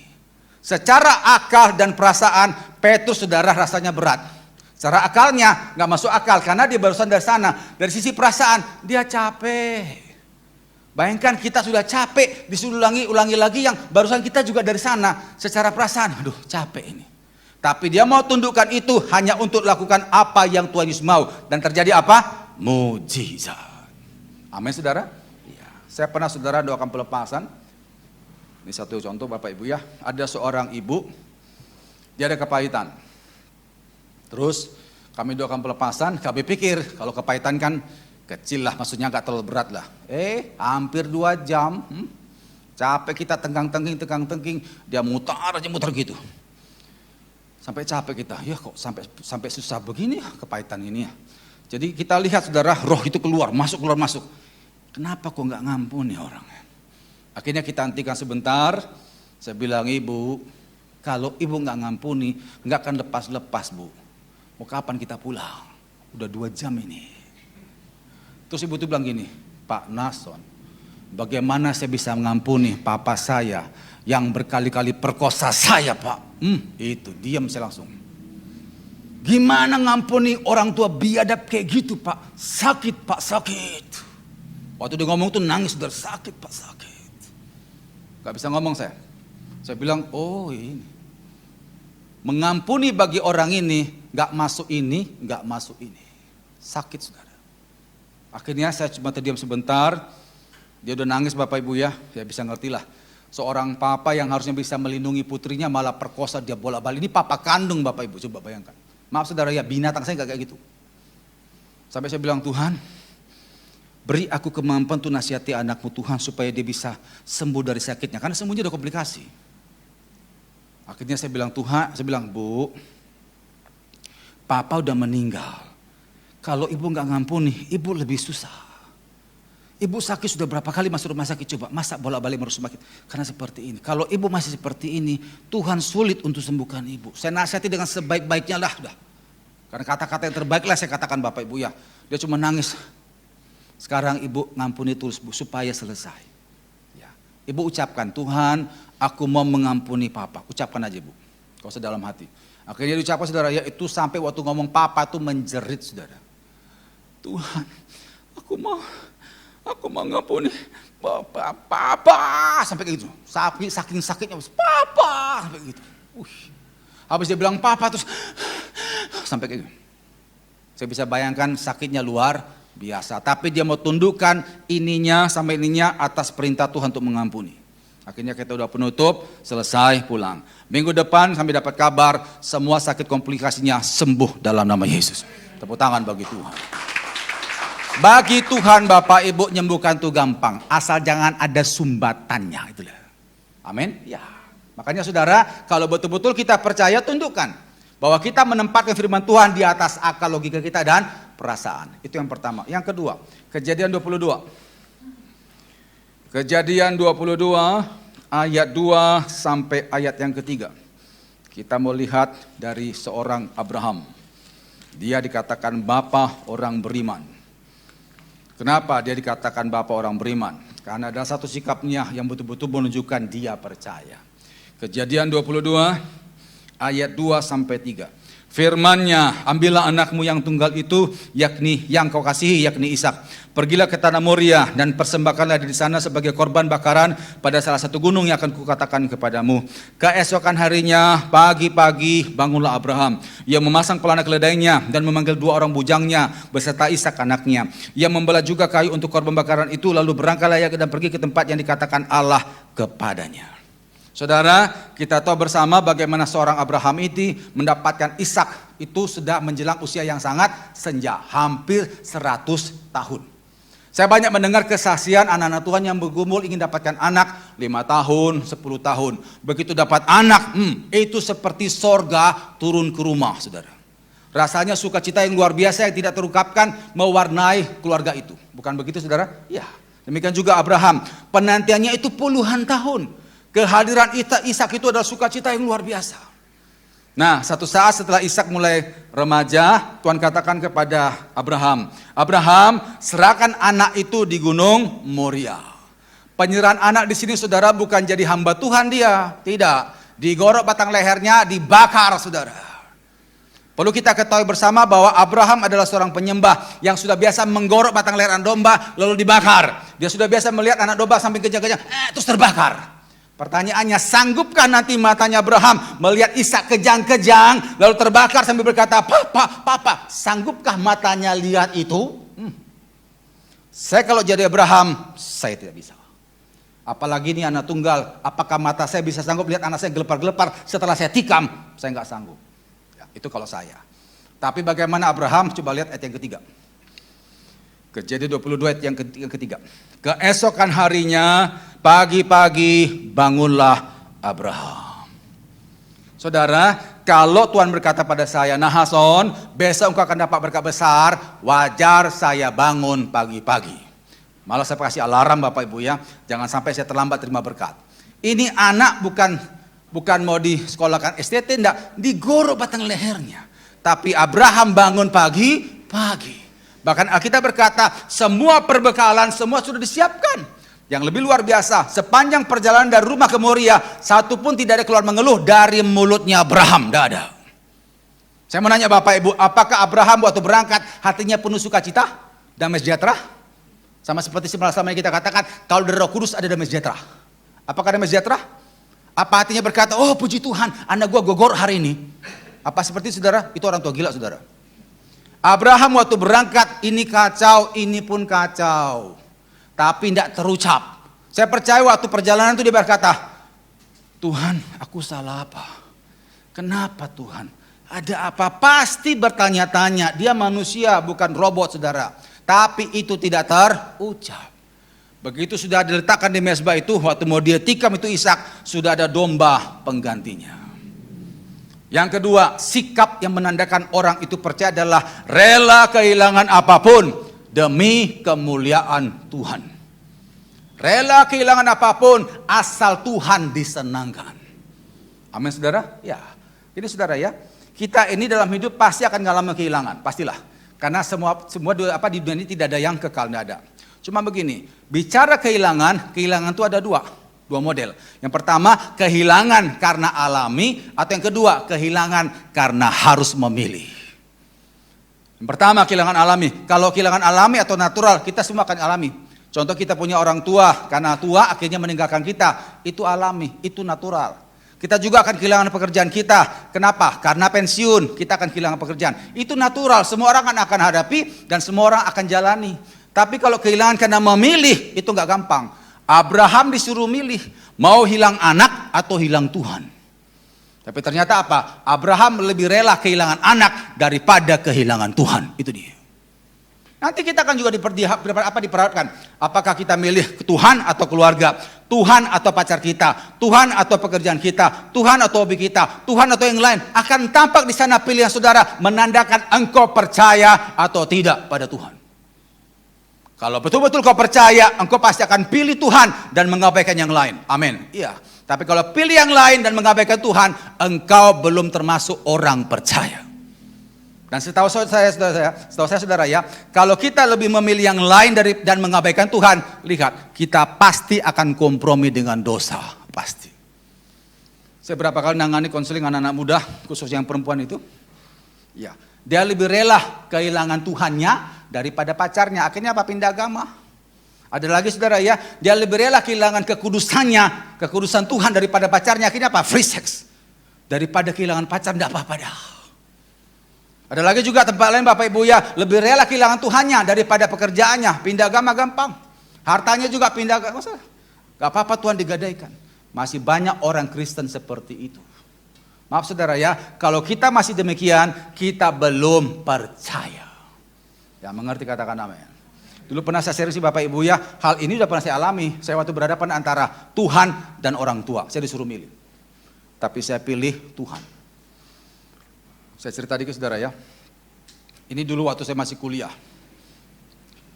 Secara akal dan perasaan, Petrus saudara rasanya berat. Secara akalnya gak masuk akal karena dia barusan dari sana. Dari sisi perasaan dia capek. Bayangkan kita sudah capek disuruh ulangi lagi yang barusan kita juga dari sana. Secara perasaan, aduh capek ini. Tapi dia mau tundukkan itu hanya untuk lakukan apa yang Tuhan Yesus mau. Dan terjadi apa? Mujizat. Amin saudara. Ya. Saya pernah saudara doakan pelepasan. Ini satu contoh Bapak Ibu ya. Ada seorang ibu, dia ada kepahitan. Terus kami doakan pelepasan, kami pikir kalau kepahitan kan kecil lah, maksudnya gak terlalu berat lah. Hampir 2 jam. Capek kita tenggang-tengking, dia mutar aja mutar gitu. Sampai capek kita, ya kok sampai susah begini ya kepahitan ini ya. Jadi kita lihat saudara, roh itu keluar masuk. Kenapa kok nggak ngampuni orang? Akhirnya kita hentikan sebentar. Saya bilang, ibu, kalau ibu nggak ngampuni, nggak akan lepas bu. Mau kapan kita pulang? Udah 2 jam ini. Terus ibu itu bilang gini, Pak Nason, bagaimana saya bisa mengampuni papa saya yang berkali-kali perkosa saya Pak? Itu diam saya langsung. Gimana ngampuni orang tua biadab kayak gitu Pak? Sakit Pak, sakit. Waktu dia ngomong tuh nangis, udah sakit Pak, sakit. Gak bisa ngomong saya. Saya bilang, oh ini. Mengampuni bagi orang ini, gak masuk ini, gak masuk ini. Sakit saudara. Akhirnya saya cuma terdiam sebentar. Dia udah nangis Bapak Ibu ya bisa ngerti lah. Seorang papa yang harusnya bisa melindungi putrinya malah perkosa dia bolak-balik. Ini papa kandung Bapak Ibu, coba bayangkan. Maaf saudara ya, binatang saya gak kayak gitu. Sampai saya bilang, Tuhan, beri aku kemampuan untuk nasihati anakmu Tuhan supaya dia bisa sembuh dari sakitnya. Karena semuanya udah komplikasi. Akhirnya saya bilang, Tuhan, saya bilang, Bu, papa udah meninggal. Kalau ibu gak ngampuni, ibu lebih susah. Ibu sakit sudah berapa kali masuk rumah sakit, coba masa bolak-balik masuk rumah sakit karena seperti ini. Kalau ibu masih seperti ini, Tuhan sulit untuk sembuhkan ibu. Saya nasihati dengan sebaik-baiknya lah, udah. Karena kata-kata yang terbaik lah saya katakan Bapak Ibu ya. Dia cuma nangis. Sekarang ibu ngampuni tulus Bu supaya selesai. Ya. Ibu ucapkan, Tuhan, aku mau mengampuni papa. Ucapkan aja Bu, kalau sedalam hati. Akhirnya diucapkan saudara, ya itu sampai waktu ngomong papa tuh menjerit saudara. Tuhan, aku mau ngampuni papa sampai kayak gitu. Saking sakitnya, papa sampai gitu. Habis dia bilang papa terus sampai kayak gitu. Saya bisa bayangkan sakitnya luar biasa. Tapi dia mau tundukkan ininya sampai ininya atas perintah Tuhan untuk mengampuni. Akhirnya kita udah penutup, selesai pulang. Minggu depan kami dapat kabar semua sakit komplikasinya sembuh dalam nama Yesus. Tepuk tangan bagi Tuhan. Bagi Tuhan Bapak Ibu nyembuhkan itu gampang, asal jangan ada sumbatannya, itulah. Amin. Ya. Makanya saudara, kalau betul-betul kita percaya, tundukkan bahwa kita menempatkan firman Tuhan di atas akal, logika kita dan perasaan. Itu yang pertama. Yang kedua, Kejadian 22. Kejadian 22 ayat 2 sampai ayat yang ketiga. Kita mau lihat dari seorang Abraham. Dia dikatakan bapa orang beriman. Kenapa dia dikatakan bapa orang beriman? Karena ada satu sikapnya yang betul-betul menunjukkan dia percaya. Kejadian 22 ayat 2 sampai 3. Firman-Nya, ambillah anakmu yang tunggal itu, yakni yang kau kasihi, yakni Ishak. Pergilah ke tanah Moria dan persembahkanlah di sana sebagai korban bakaran pada salah satu gunung yang akan kukatakan kepadamu. Keesokan harinya pagi-pagi bangunlah Abraham. Ia memasang pelana keledainya dan memanggil 2 orang bujangnya beserta Ishak anaknya. Ia membelah juga kayu untuk korban bakaran itu, lalu berangkatlah ia dan pergi ke tempat yang dikatakan Allah kepadanya. Saudara, kita tahu bersama bagaimana seorang Abraham itu mendapatkan Ishak itu sudah menjelang usia yang sangat senja, hampir 100 tahun. Saya banyak mendengar kesaksian anak-anak Tuhan yang bergumul ingin dapatkan anak 5 tahun, 10 tahun. Begitu dapat anak, itu seperti sorga turun ke rumah, saudara. Rasanya sukacita yang luar biasa yang tidak terungkapkan mewarnai keluarga itu. Bukan begitu, saudara? Ya, demikian juga Abraham. Penantiannya itu puluhan tahun. Kehadiran Ishak itu adalah sukacita yang luar biasa. Nah, satu saat setelah Ishak mulai remaja, Tuhan katakan kepada Abraham, Abraham, serahkan anak itu di gunung Moria. Penyerahan anak di sini saudara bukan jadi hamba Tuhan dia, tidak. Digorok batang lehernya, dibakar saudara. Perlu kita ketahui bersama bahwa Abraham adalah seorang penyembah yang sudah biasa menggorok batang leher domba lalu dibakar. Dia sudah biasa melihat anak domba sampai kejang-kejang, terus terbakar. Pertanyaannya, sanggupkah nanti matanya Abraham melihat Ishak kejang-kejang lalu terbakar sambil berkata, Papa, sanggupkah matanya lihat itu? Saya kalau jadi Abraham, saya tidak bisa. Apalagi ini anak tunggal, apakah mata saya bisa sanggup lihat anak saya gelepar-gelepar setelah saya tikam? Saya nggak sanggup. Ya, itu kalau saya. Tapi bagaimana Abraham? Coba lihat ayat yang ketiga. Kejadian 22 ayat yang ketiga. Keesokan harinya, pagi-pagi bangunlah Abraham. Saudara, kalau Tuhan berkata pada saya, Nahason, besok engkau akan dapat berkat besar, wajar saya bangun pagi-pagi. Malah saya kasih alarm Bapak Ibu ya, jangan sampai saya terlambat terima berkat. Ini anak bukan mau disekolahkan STT, enggak, digorok batang lehernya. Tapi Abraham bangun pagi-pagi. Bahkan Alkitab berkata, semua perbekalan, semua sudah disiapkan. Yang lebih luar biasa, sepanjang perjalanan dari rumah ke Moria, satu pun tidak ada keluar mengeluh dari mulutnya Abraham, tidak ada. Saya mau nanya Bapak Ibu, apakah Abraham waktu berangkat hatinya penuh sukacita, damai sejahtera? Sama seperti selama ini kita katakan, kalau dari Roh Kudus ada damai sejahtera. Apakah damai sejahtera? Apa hatinya berkata, oh puji Tuhan, anak gua gogor hari ini? Apa seperti itu, saudara? Itu orang tua gila, saudara. Abraham waktu berangkat, ini kacau, ini pun kacau. Tapi tidak terucap. Saya percaya waktu perjalanan itu dia berkata, Tuhan, aku salah apa? Kenapa Tuhan? Ada apa? Pasti bertanya-tanya. Dia manusia, bukan robot, saudara. Tapi itu tidak terucap. Begitu sudah diletakkan di mezbah itu, waktu mau dia tikam itu Ishak, sudah ada domba penggantinya. Yang kedua, sikap yang menandakan orang itu percaya adalah rela kehilangan apapun demi kemuliaan Tuhan. Rela kehilangan apapun asal Tuhan disenangkan. Amin saudara? Ya. Ini saudara ya, kita ini dalam hidup pasti akan mengalami kehilangan, pastilah. Karena semua di dunia ini tidak ada yang kekal, tidak ada. Cuma begini, bicara kehilangan itu ada dua model. Yang pertama, kehilangan karena alami, atau yang kedua, kehilangan karena harus memilih. Yang pertama, kehilangan alami. Kalau kehilangan alami atau natural, kita semua akan alami. Contoh kita punya orang tua, karena tua akhirnya meninggalkan kita. Itu alami, itu natural. Kita juga akan kehilangan pekerjaan kita. Kenapa? Karena pensiun, kita akan kehilangan pekerjaan. Itu natural, semua orang akan hadapi dan semua orang akan jalani. Tapi kalau kehilangan karena memilih, itu nggak gampang. Abraham disuruh milih, mau hilang anak atau hilang Tuhan. Tapi ternyata apa? Abraham lebih rela kehilangan anak daripada kehilangan Tuhan. Itu dia. Nanti kita akan juga diperhatikan. Apakah kita milih Tuhan atau keluarga, Tuhan atau pacar kita, Tuhan atau pekerjaan kita, Tuhan atau hobi kita, Tuhan atau yang lain. Akan tampak di sana pilihan saudara menandakan engkau percaya atau tidak pada Tuhan. Kalau betul-betul kau percaya, engkau pasti akan pilih Tuhan dan mengabaikan yang lain. Amin. Iya. Tapi kalau pilih yang lain dan mengabaikan Tuhan, engkau belum termasuk orang percaya. Dan setahu saya saudara ya, kalau kita lebih memilih yang lain dan mengabaikan Tuhan, lihat, kita pasti akan kompromi dengan dosa, pasti. Saya berapa kali nangani konseling anak-anak muda, khusus yang perempuan itu. Ya, dia lebih rela kehilangan Tuhannya daripada pacarnya. Akhirnya apa? Pindah agama. Ada lagi saudara ya, dia lebih rela kehilangan kekudusan Tuhan daripada pacarnya. Akhirnya apa? Free sex. Daripada kehilangan pacar, tidak apa-apa dah. Ada lagi juga tempat lain Bapak Ibu ya, lebih rela kehilangan Tuhannya daripada pekerjaannya. Pindah agama gampang. Hartanya juga pindah agama. Gak apa-apa Tuhan digadaikan. Masih banyak orang Kristen seperti itu. Maaf saudara ya, kalau kita masih demikian, kita belum percaya. Ya mengerti katakan amin. Dulu pernah saya serius Bapak Ibu ya, hal ini sudah pernah saya alami. Saya waktu berhadapan antara Tuhan dan orang tua. Saya disuruh milih. Tapi saya pilih Tuhan. Saya cerita dikit saudara ya. Ini dulu waktu saya masih kuliah.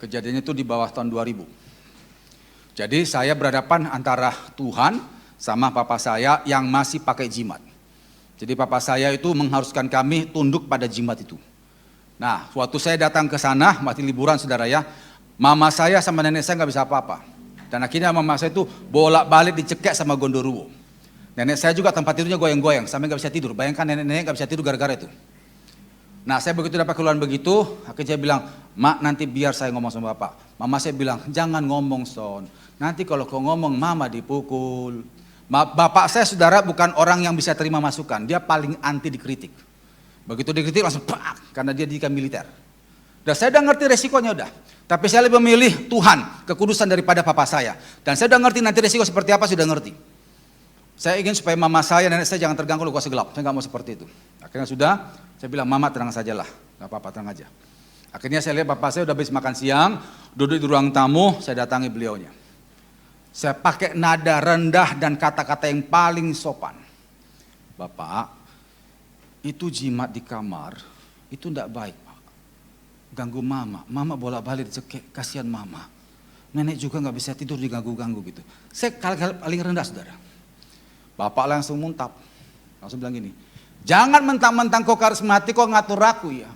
Kejadiannya itu di bawah tahun 2000. Jadi saya berhadapan antara Tuhan sama papa saya yang masih pakai jimat. Jadi papa saya itu mengharuskan kami tunduk pada jimat itu. Nah, waktu saya datang ke sana, masih liburan saudara ya, mama saya sama nenek saya nggak bisa apa-apa. Dan akhirnya mama saya itu bolak-balik dicekek sama gondoruo. Nenek saya juga tempat tidurnya goyang-goyang, sampai nggak bisa tidur. Bayangkan nenek-nenek nggak bisa tidur gara-gara itu. Nah, saya begitu dapat keluhan begitu, akhirnya saya bilang, Mak nanti biar saya ngomong sama bapak. Mama saya bilang, jangan ngomong Son. Nanti kalau kau ngomong mama dipukul. Bapak saya saudara bukan orang yang bisa terima masukan, dia paling anti dikritik. Begitu dikritik langsung pak, karena dia didikan militer. Dan saya udah ngerti resikonya udah. Tapi saya lebih memilih Tuhan, kekudusan daripada papa saya. Dan saya udah ngerti nanti resiko seperti apa, sudah ngerti. Saya ingin supaya mama saya, nenek saya jangan terganggu oleh kuasa gelap. Saya nggak mau seperti itu. Akhirnya sudah, saya bilang mama tenang sajalah, nggak apa-apa tenang aja. Akhirnya saya lihat bapak saya udah habis makan siang, duduk di ruang tamu, saya datangi beliaunya. Saya pakai nada rendah dan kata-kata yang paling sopan. Bapak, itu jimat di kamar, itu enggak baik Pak. Ganggu mama bolak-balik dicekik, kasihan mama. Nenek juga nggak bisa tidur diganggu-ganggu gitu. Saya paling rendah saudara. Bapak langsung muntap, langsung bilang gini, jangan mentang-mentang kau karismatik kau ngatur aku ya.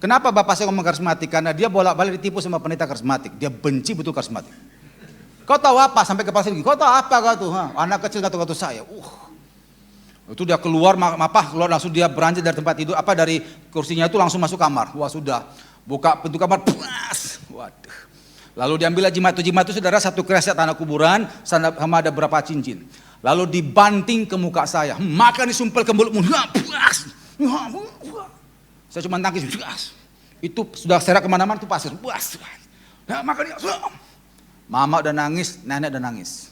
Kenapa bapak saya ngomong karismatik? Karena dia bolak-balik ditipu sama pendeta karismatik. Dia benci betul karismatik. Kau tahu apa? Sampai kepala saya, kau tahu apa kau tuh? Anak kecil ngatur-ngatur saya. Itu dia keluar langsung dia beranjak dari tempat tidur, dari kursinya itu langsung masuk kamar. Wah sudah, buka pintu kamar, puas. Waduh. Lalu diambil jimat itu saudara, satu kresek tanah kuburan, sama ada berapa cincin. Lalu dibanting ke muka saya, makan disumpel ke mulutmu, puas. Saya cuma tangkis, puas. Itu sudah serak kemana-mana, itu pasir, puas. Nah, makan dia, mama udah nangis, nenek udah nangis.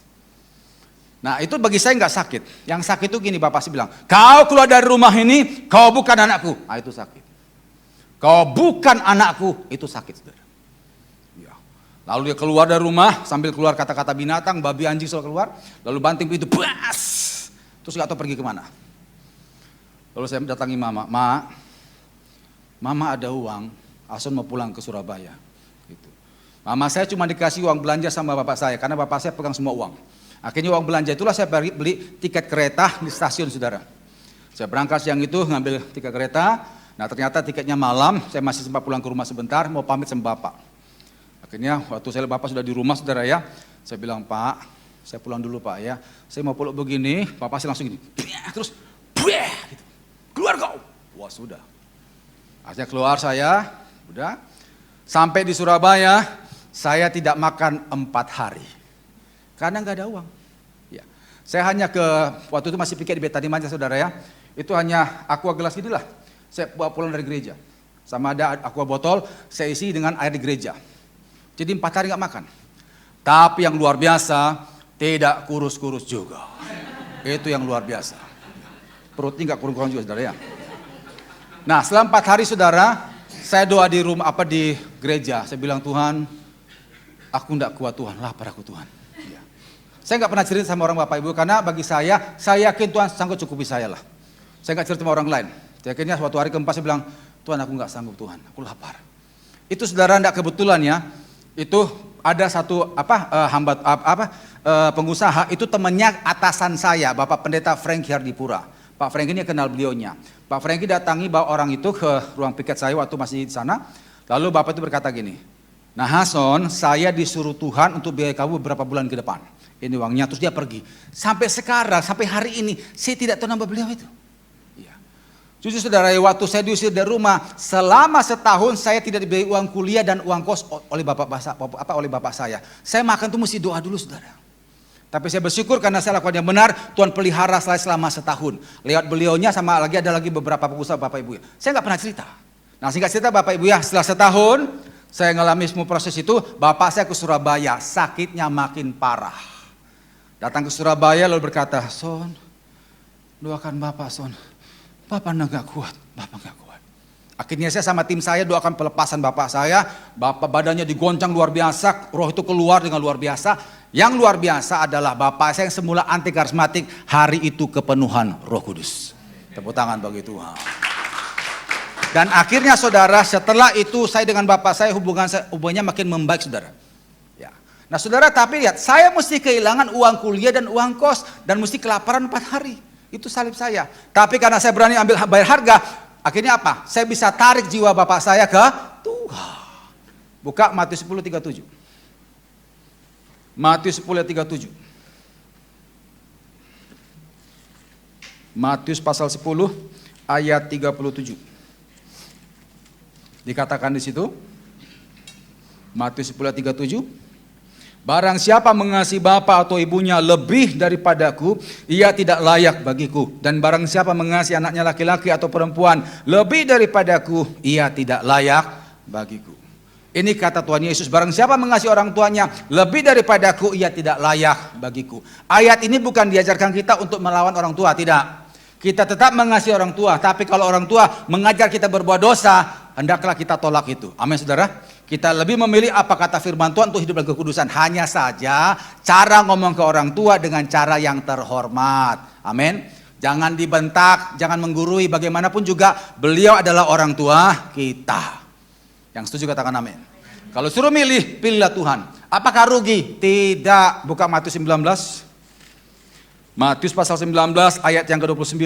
Nah itu bagi saya nggak sakit. Yang sakit itu gini, bapak sih bilang, kau keluar dari rumah ini, kau bukan anakku. Nah itu sakit. Kau bukan anakku, itu sakit saudara. Ya. Lalu dia keluar dari rumah, sambil keluar kata-kata binatang, babi anjing selalu keluar. Lalu banting pintu, bas. Terus nggak tahu pergi kemana. Lalu saya datangi mama, mama ada uang, Ason mau pulang ke Surabaya. Gitu. Mama saya cuma dikasih uang belanja sama bapak saya, karena bapak saya pegang semua uang. Akhirnya uang belanja itulah saya beli tiket kereta di stasiun saudara. Saya berangkat siang itu ngambil tiket kereta. Nah ternyata tiketnya malam, saya masih sempat pulang ke rumah sebentar, mau pamit sama bapak. Akhirnya waktu saya lihat bapak sudah di rumah saudara ya, saya bilang Pak, saya pulang dulu Pak ya. Saya mau peluk begini, bapak saya langsung gini, terus gitu. Keluar kau. Wah sudah. Akhirnya keluar saya, udah. Sampai di Surabaya, saya tidak makan 4 hari. Karena nggak ada uang. Ya. Saya hanya waktu itu masih pikir di Betaniman saudara ya. Itu hanya aqua gelas gini lah. Saya bawa pulang dari gereja. Sama ada aqua botol, saya isi dengan air di gereja. Jadi 4 hari nggak makan. Tapi yang luar biasa, tidak kurus-kurus juga. Itu yang luar biasa. Perutnya nggak kurang-kurang juga saudara ya. Nah setelah 4 hari saudara, saya doa di rumah di gereja. Saya bilang Tuhan, aku nggak kuat Tuhan, lapar aku Tuhan. Saya nggak pernah cerita sama orang bapak ibu karena bagi saya yakin Tuhan sanggup cukupi saya lah. Saya nggak cerita sama orang lain. Akhirnya suatu hari keempat saya bilang, Tuhan aku nggak sanggup Tuhan, aku lapar. Itu saudara nggak kebetulan ya. Itu ada satu pengusaha itu temannya atasan saya, Bapak Pendeta Frank Hardipura. Pak Frank ini kenal beliaunya. Pak Frank datangi bawa orang itu ke ruang piket saya waktu masih di sana. Lalu bapak itu berkata gini, nah Hason, saya disuruh Tuhan untuk biaya kamu beberapa bulan ke depan. Ini uangnya, terus dia pergi. Sampai sekarang, sampai hari ini, saya tidak tahu nama beliau itu. Ya. Jujur saudara, waktu saya diusir dari rumah, selama setahun saya tidak diberi uang kuliah dan uang kos oleh bapak saya. Saya makan tuh mesti doa dulu saudara. Tapi saya bersyukur karena saya lakukan yang benar, Tuhan pelihara saya selama setahun. Lewat beliaunya sama ada lagi beberapa pengusaha bapak ibu ya. Saya nggak pernah cerita. Nah singkat cerita bapak ibu ya, setelah setahun, saya ngalami semua proses itu, bapak saya ke Surabaya, sakitnya makin parah. Datang ke Surabaya lalu berkata, Son, doakan Bapak Son. Bapak nggak kuat, Bapak nggak kuat. Akhirnya saya sama tim saya doakan pelepasan Bapak saya. Bapak badannya digoncang luar biasa, roh itu keluar dengan luar biasa. Yang luar biasa adalah Bapak saya yang semula anti karismatik, hari itu kepenuhan Roh Kudus. Tepuk tangan bagi Tuhan. Dan akhirnya saudara, setelah itu saya dengan Bapak saya hubungannya makin membaik saudara. Nah saudara, tapi lihat, saya mesti kehilangan uang kuliah dan uang kos, dan mesti kelaparan 4 hari. Itu salib saya. Tapi karena saya berani bayar harga, akhirnya apa? Saya bisa tarik jiwa bapak saya ke Tuhan. Buka Matius 10:37. Matius 10:37. Matius pasal 10 ayat 37. Dikatakan di situ, Matius 10:37. Barang siapa mengasihi bapa atau ibunya lebih daripadaku, ia tidak layak bagiku. Dan barang siapa mengasihi anaknya laki-laki atau perempuan lebih daripadaku, ia tidak layak bagiku. Ini kata Tuhan Yesus, barang siapa mengasihi orang tuanya lebih daripadaku, ia tidak layak bagiku. Ayat ini bukan diajarkan kita untuk melawan orang tua, tidak. Kita tetap mengasihi orang tua, tapi kalau orang tua mengajar kita berbuat dosa, hendaklah kita tolak itu. Amin saudara. Kita lebih memilih apa kata firman Tuhan untuk hidup dalam kekudusan. Hanya saja cara ngomong ke orang tua dengan cara yang terhormat. Amin. Jangan dibentak, jangan menggurui. Bagaimanapun juga beliau adalah orang tua kita. Yang setuju katakan amin. Kalau suruh milih, pilihlah Tuhan. Apakah rugi? Tidak. Buka Matius 19. Matius pasal 19 ayat yang ke-29.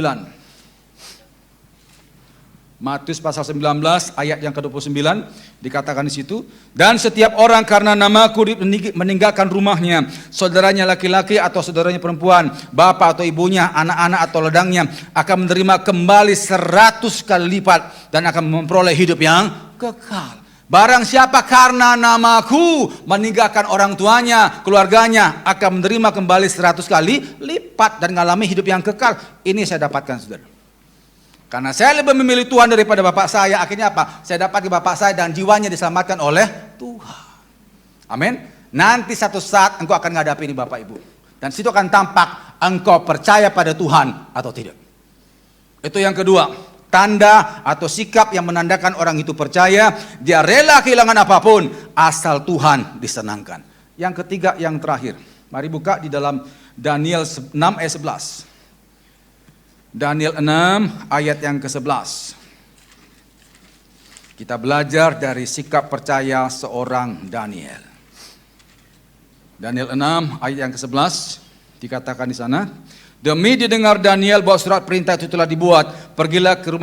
Matius pasal 19 ayat yang ke-29 dikatakan di situ, dan setiap orang karena namaku meninggalkan rumahnya, saudaranya laki-laki atau saudaranya perempuan, bapak atau ibunya, anak-anak atau ledangnya, akan menerima kembali 100 kali lipat dan akan memperoleh hidup yang kekal. Barang siapa karena namaku meninggalkan orang tuanya, keluarganya, akan menerima kembali 100 kali lipat dan mengalami hidup yang kekal. Ini saya dapatkan saudara. Karena saya lebih memilih Tuhan daripada bapak saya, akhirnya apa? Saya dapat di bapak saya dan jiwanya diselamatkan oleh Tuhan. Amin. Nanti satu saat engkau akan menghadapi ini bapak ibu. Dan situ akan tampak engkau percaya pada Tuhan atau tidak. Itu yang kedua. Tanda atau sikap yang menandakan orang itu percaya, dia rela kehilangan apapun asal Tuhan disenangkan. Yang ketiga, yang terakhir. Mari buka di dalam Daniel 6 ayat 11. Daniel 6 ayat yang ke-11. Kita belajar dari sikap percaya seorang Daniel. Daniel 6 ayat yang ke-11 dikatakan di sana, demi didengar Daniel bahwa surat perintah itu telah dibuat, pergilah ke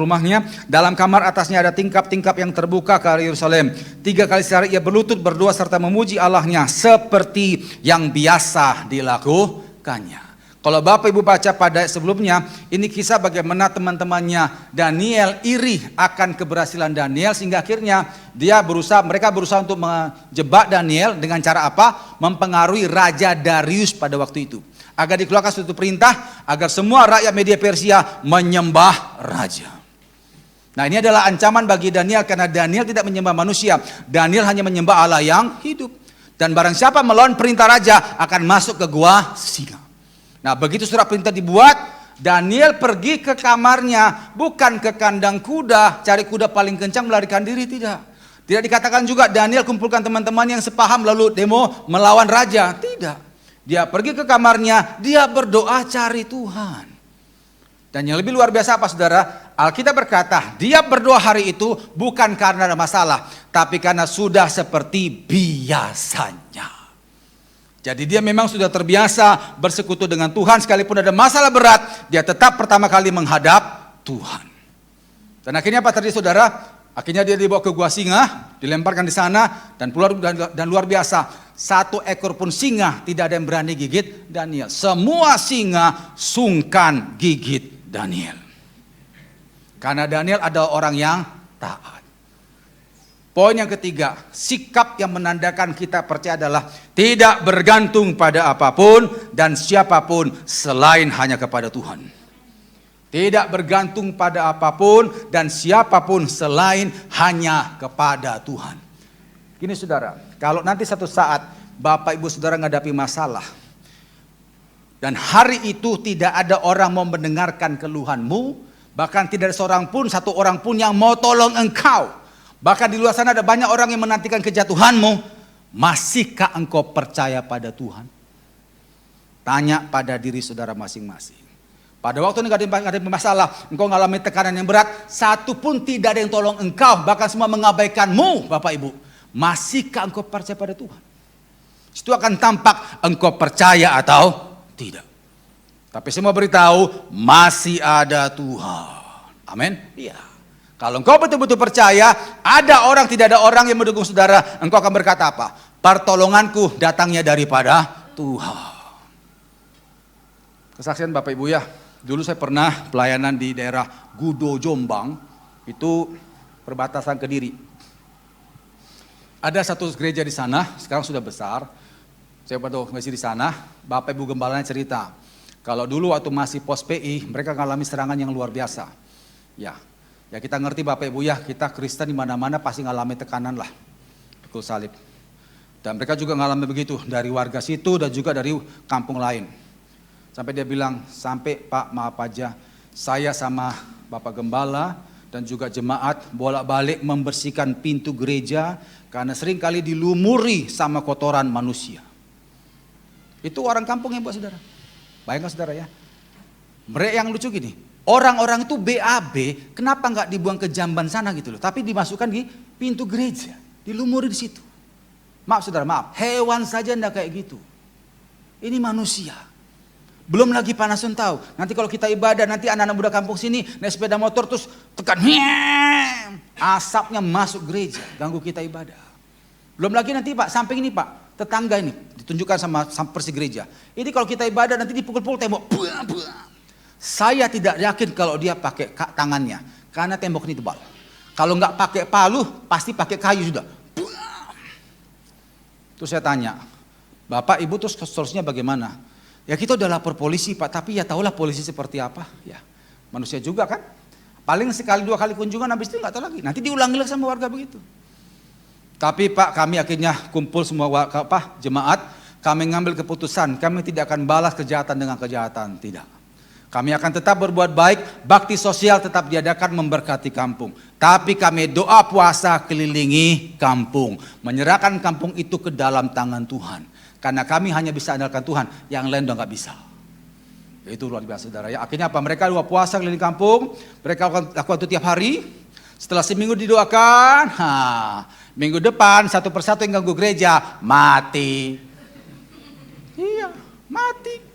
rumahnya, dalam kamar atasnya ada tingkap-tingkap yang terbuka ke arah Yerusalem. 3 kali sehari ia berlutut berdoa serta memuji Allahnya seperti yang biasa dilakukannya. Kalau Bapak Ibu baca pada sebelumnya, ini kisah bagaimana teman-temannya Daniel iri akan keberhasilan Daniel, sehingga akhirnya mereka berusaha untuk menjebak Daniel dengan cara apa? Mempengaruhi Raja Darius pada waktu itu. Agar dikeluarkan suatu perintah agar semua rakyat Media Persia menyembah raja. Nah, ini adalah ancaman bagi Daniel karena Daniel tidak menyembah manusia. Daniel hanya menyembah Allah yang hidup. Dan barang siapa melawan perintah raja akan masuk ke gua singa. Nah, begitu surat perintah dibuat, Daniel pergi ke kamarnya, bukan ke kandang kuda, cari kuda paling kencang melarikan diri, tidak. Tidak dikatakan juga Daniel kumpulkan teman-teman yang sepaham lalu demo melawan raja, tidak. Dia pergi ke kamarnya, dia berdoa cari Tuhan. Dan yang lebih luar biasa apa saudara? Alkitab berkata, dia berdoa hari itu bukan karena ada masalah, tapi karena sudah seperti biasanya. Jadi dia memang sudah terbiasa bersekutu dengan Tuhan, sekalipun ada masalah berat, dia tetap pertama kali menghadap Tuhan. Dan akhirnya apa terjadi saudara? Akhirnya dia dibawa ke gua singa, dilemparkan di sana, dan luar biasa, 1 ekor pun singa tidak ada yang berani gigit Daniel. Semua singa sungkan gigit Daniel. Karena Daniel adalah orang yang taat. Poin yang ketiga, sikap yang menandakan kita percaya adalah tidak bergantung pada apapun dan siapapun selain hanya kepada Tuhan. Tidak bergantung pada apapun dan siapapun selain hanya kepada Tuhan. Gini saudara, kalau nanti satu saat Bapak Ibu Saudara menghadapi masalah dan hari itu tidak ada orang mau mendengarkan keluhanmu, bahkan tidak ada satu orang pun yang mau tolong engkau. Bahkan di luar sana ada banyak orang yang menantikan kejatuhanmu. Masihkah engkau percaya pada Tuhan? Tanya pada diri saudara masing-masing. Pada waktu engkau ada masalah, engkau mengalami tekanan yang berat, satu pun tidak ada yang tolong engkau, bahkan semua mengabaikanmu, Bapak Ibu. Masihkah engkau percaya pada Tuhan? Itu akan tampak engkau percaya atau tidak. Tapi semua beritahu masih ada Tuhan. Amin. Iya. Kalau engkau betul-betul percaya, ada orang tidak ada orang yang mendukung saudara, engkau akan berkata apa? Pertolonganku datangnya daripada Tuhan. Kesaksian Bapak Ibu ya, dulu saya pernah pelayanan di daerah Gudo Jombang, itu perbatasan Kediri. Ada satu gereja di sana, sekarang sudah besar. Saya masih di sana, Bapak Ibu Gembalanya cerita. Kalau dulu waktu masih pos PI, mereka mengalami serangan yang luar biasa. Ya kita ngerti Bapak Ibu ya, kita Kristen di mana-mana pasti ngalami tekanan lah. Pikul salib. Dan mereka juga ngalami begitu, dari warga situ dan juga dari kampung lain. Sampai dia bilang, sampai Pak maaf aja, saya sama Bapak Gembala dan juga jemaat bolak-balik membersihkan pintu gereja karena seringkali dilumuri sama kotoran manusia. Itu orang kampung ya Pak Saudara. Bayangkan Saudara ya. Mereka yang lucu gini, orang-orang itu BAB kenapa nggak dibuang ke jamban sana gitu loh. Tapi dimasukkan di pintu gereja, dilumuri di situ. Maaf Saudara, maaf. Hewan saja enggak kayak gitu. Ini manusia. Belum lagi panas tahu. Nanti kalau kita ibadah, nanti anak-anak muda kampung sini naik sepeda motor terus tekan. Asapnya masuk gereja, ganggu kita ibadah. Belum lagi nanti Pak, samping ini Pak, tetangga ini ditunjukkan sama persi gereja. Ini kalau kita ibadah nanti dipukul-pukul tembok. Saya tidak yakin kalau dia pakai tangannya, karena tembok ini tebal. Kalau nggak pakai palu, pasti pakai kayu sudah. Terus saya tanya, Bapak Ibu terus solusinya bagaimana? Ya kita udah lapor polisi Pak, tapi ya tahulah polisi seperti apa. Ya manusia juga kan. Paling sekali 2 kali kunjungan, habis itu nggak tahu lagi. Nanti diulangi lagi sama warga begitu. Tapi Pak, kami akhirnya kumpul semua jemaat, kami ngambil keputusan, kami tidak akan balas kejahatan dengan kejahatan, tidak. Kami akan tetap berbuat baik, bakti sosial tetap diadakan memberkati kampung. Tapi kami doa puasa kelilingi kampung. Menyerahkan kampung itu ke dalam tangan Tuhan. Karena kami hanya bisa andalkan Tuhan, yang lain udah gak bisa. Itu luar biasa Saudara ya. Akhirnya apa? Mereka doa puasa keliling kampung, mereka lakukan itu tiap hari. Setelah seminggu didoakan, minggu depan satu persatu yang ganggu gereja, mati. Iya, mati.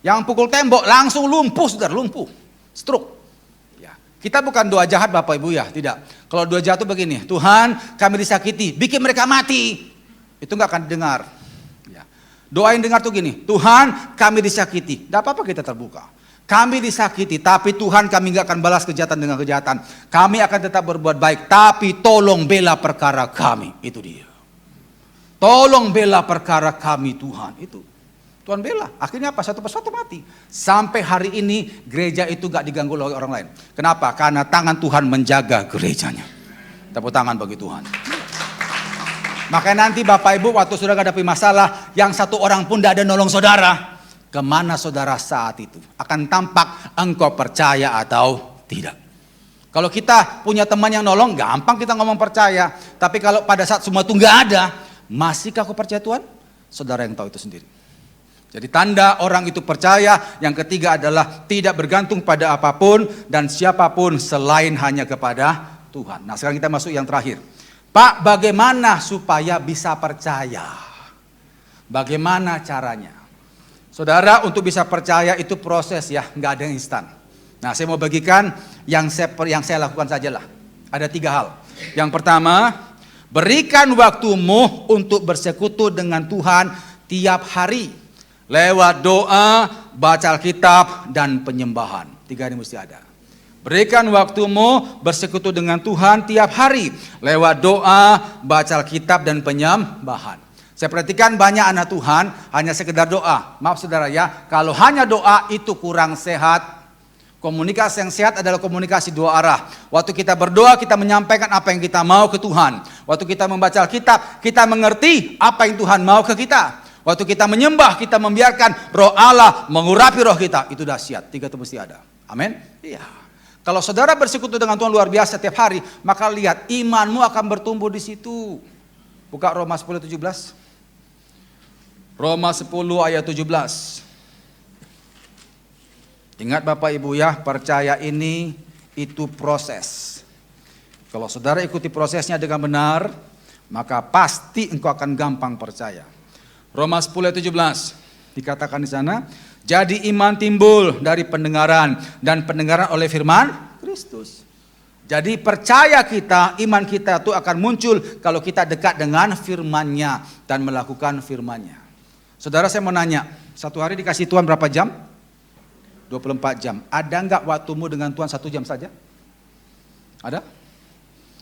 Yang pukul tembok langsung lumpuh Saudara, lumpuh. Stroke. Ya. Kita bukan doa jahat Bapak Ibu ya, tidak. Kalau doa jahat itu begini, Tuhan kami disakiti, bikin mereka mati. Itu gak akan dengar. Ya. Doa yang dengar tuh gini, Tuhan kami disakiti. Tidak apa-apa kita terbuka. Kami disakiti, tapi Tuhan kami gak akan balas kejahatan dengan kejahatan. Kami akan tetap berbuat baik, tapi tolong bela perkara kami. Itu dia. Tolong bela perkara kami Tuhan, itu. Tuhan bela, akhirnya apa? Satu persatu mati. Sampai hari ini gereja itu gak diganggu oleh orang lain. Kenapa? Karena tangan Tuhan menjaga gerejanya. Tepuk tangan bagi Tuhan. Makanya nanti Bapak Ibu waktu saudara hadapi masalah, yang satu orang pun tidak ada nolong saudara, kemana saudara saat itu? Akan tampak engkau percaya atau tidak. Kalau kita punya teman yang nolong, gampang kita ngomong percaya. Tapi kalau pada saat semua itu gak ada, masihkah kau percaya Tuhan? Saudara yang tahu itu sendiri. Jadi tanda orang itu percaya, yang ketiga adalah tidak bergantung pada apapun dan siapapun selain hanya kepada Tuhan. Nah sekarang kita masuk yang terakhir. Pak, bagaimana supaya bisa percaya? Bagaimana caranya? Saudara, untuk bisa percaya itu proses ya, nggak ada yang instan. Nah saya mau bagikan yang saya lakukan sajalah. Ada 3 hal. Yang pertama, berikan waktumu untuk bersekutu dengan Tuhan tiap hari. Lewat doa, baca Alkitab, dan penyembahan. 3 ini mesti ada. Berikan waktumu bersekutu dengan Tuhan tiap hari. Lewat doa, baca Alkitab, dan penyembahan. Saya perhatikan banyak anak Tuhan hanya sekedar doa. Maaf saudara ya, kalau hanya doa itu kurang sehat. Komunikasi yang sehat adalah komunikasi 2 arah. Waktu kita berdoa, kita menyampaikan apa yang kita mau ke Tuhan. Waktu kita membaca Alkitab, kita mengerti apa yang Tuhan mau ke kita. Waktu kita menyembah, kita membiarkan roh Allah mengurapi roh kita. Itu dahsyat, 3 itu mesti ada. Amin? Iya. Kalau saudara bersekutu dengan Tuhan luar biasa tiap hari, maka lihat imanmu akan bertumbuh di situ. Buka Roma 10:17. Roma 10 ayat 17. Ingat Bapak Ibu ya, percaya ini itu proses. Kalau saudara ikuti prosesnya dengan benar, maka pasti engkau akan gampang percaya. Roma 10 ayat 17 dikatakan di sana, jadi iman timbul dari pendengaran dan pendengaran oleh firman Kristus. Jadi percaya kita, iman kita itu akan muncul kalau kita dekat dengan firman-Nya dan melakukan firman-Nya. Saudara saya mau nanya, satu hari dikasih Tuhan berapa jam? 24 jam. Ada enggak waktumu dengan Tuhan 1 jam saja? Ada?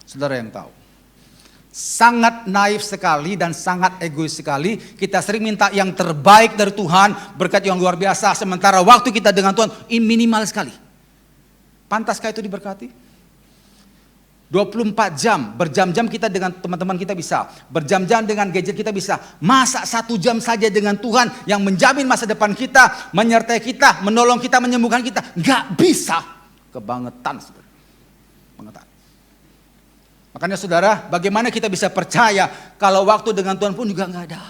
Saudara yang tahu. sangat naif sekali dan sangat egois sekali. Kita sering minta yang terbaik dari Tuhan, berkat yang luar biasa, sementara waktu kita dengan Tuhan minimal sekali. Pantaskah itu diberkati? 24 jam, berjam-jam kita dengan teman-teman kita bisa, berjam-jam dengan gadget kita bisa. Masa 1 jam saja dengan Tuhan yang menjamin masa depan kita, menyertai kita, menolong kita, menyembuhkan kita, nggak bisa. Kebangetan, saudara. Bangetan. Makanya saudara, bagaimana kita bisa percaya kalau waktu dengan Tuhan pun juga nggak ada.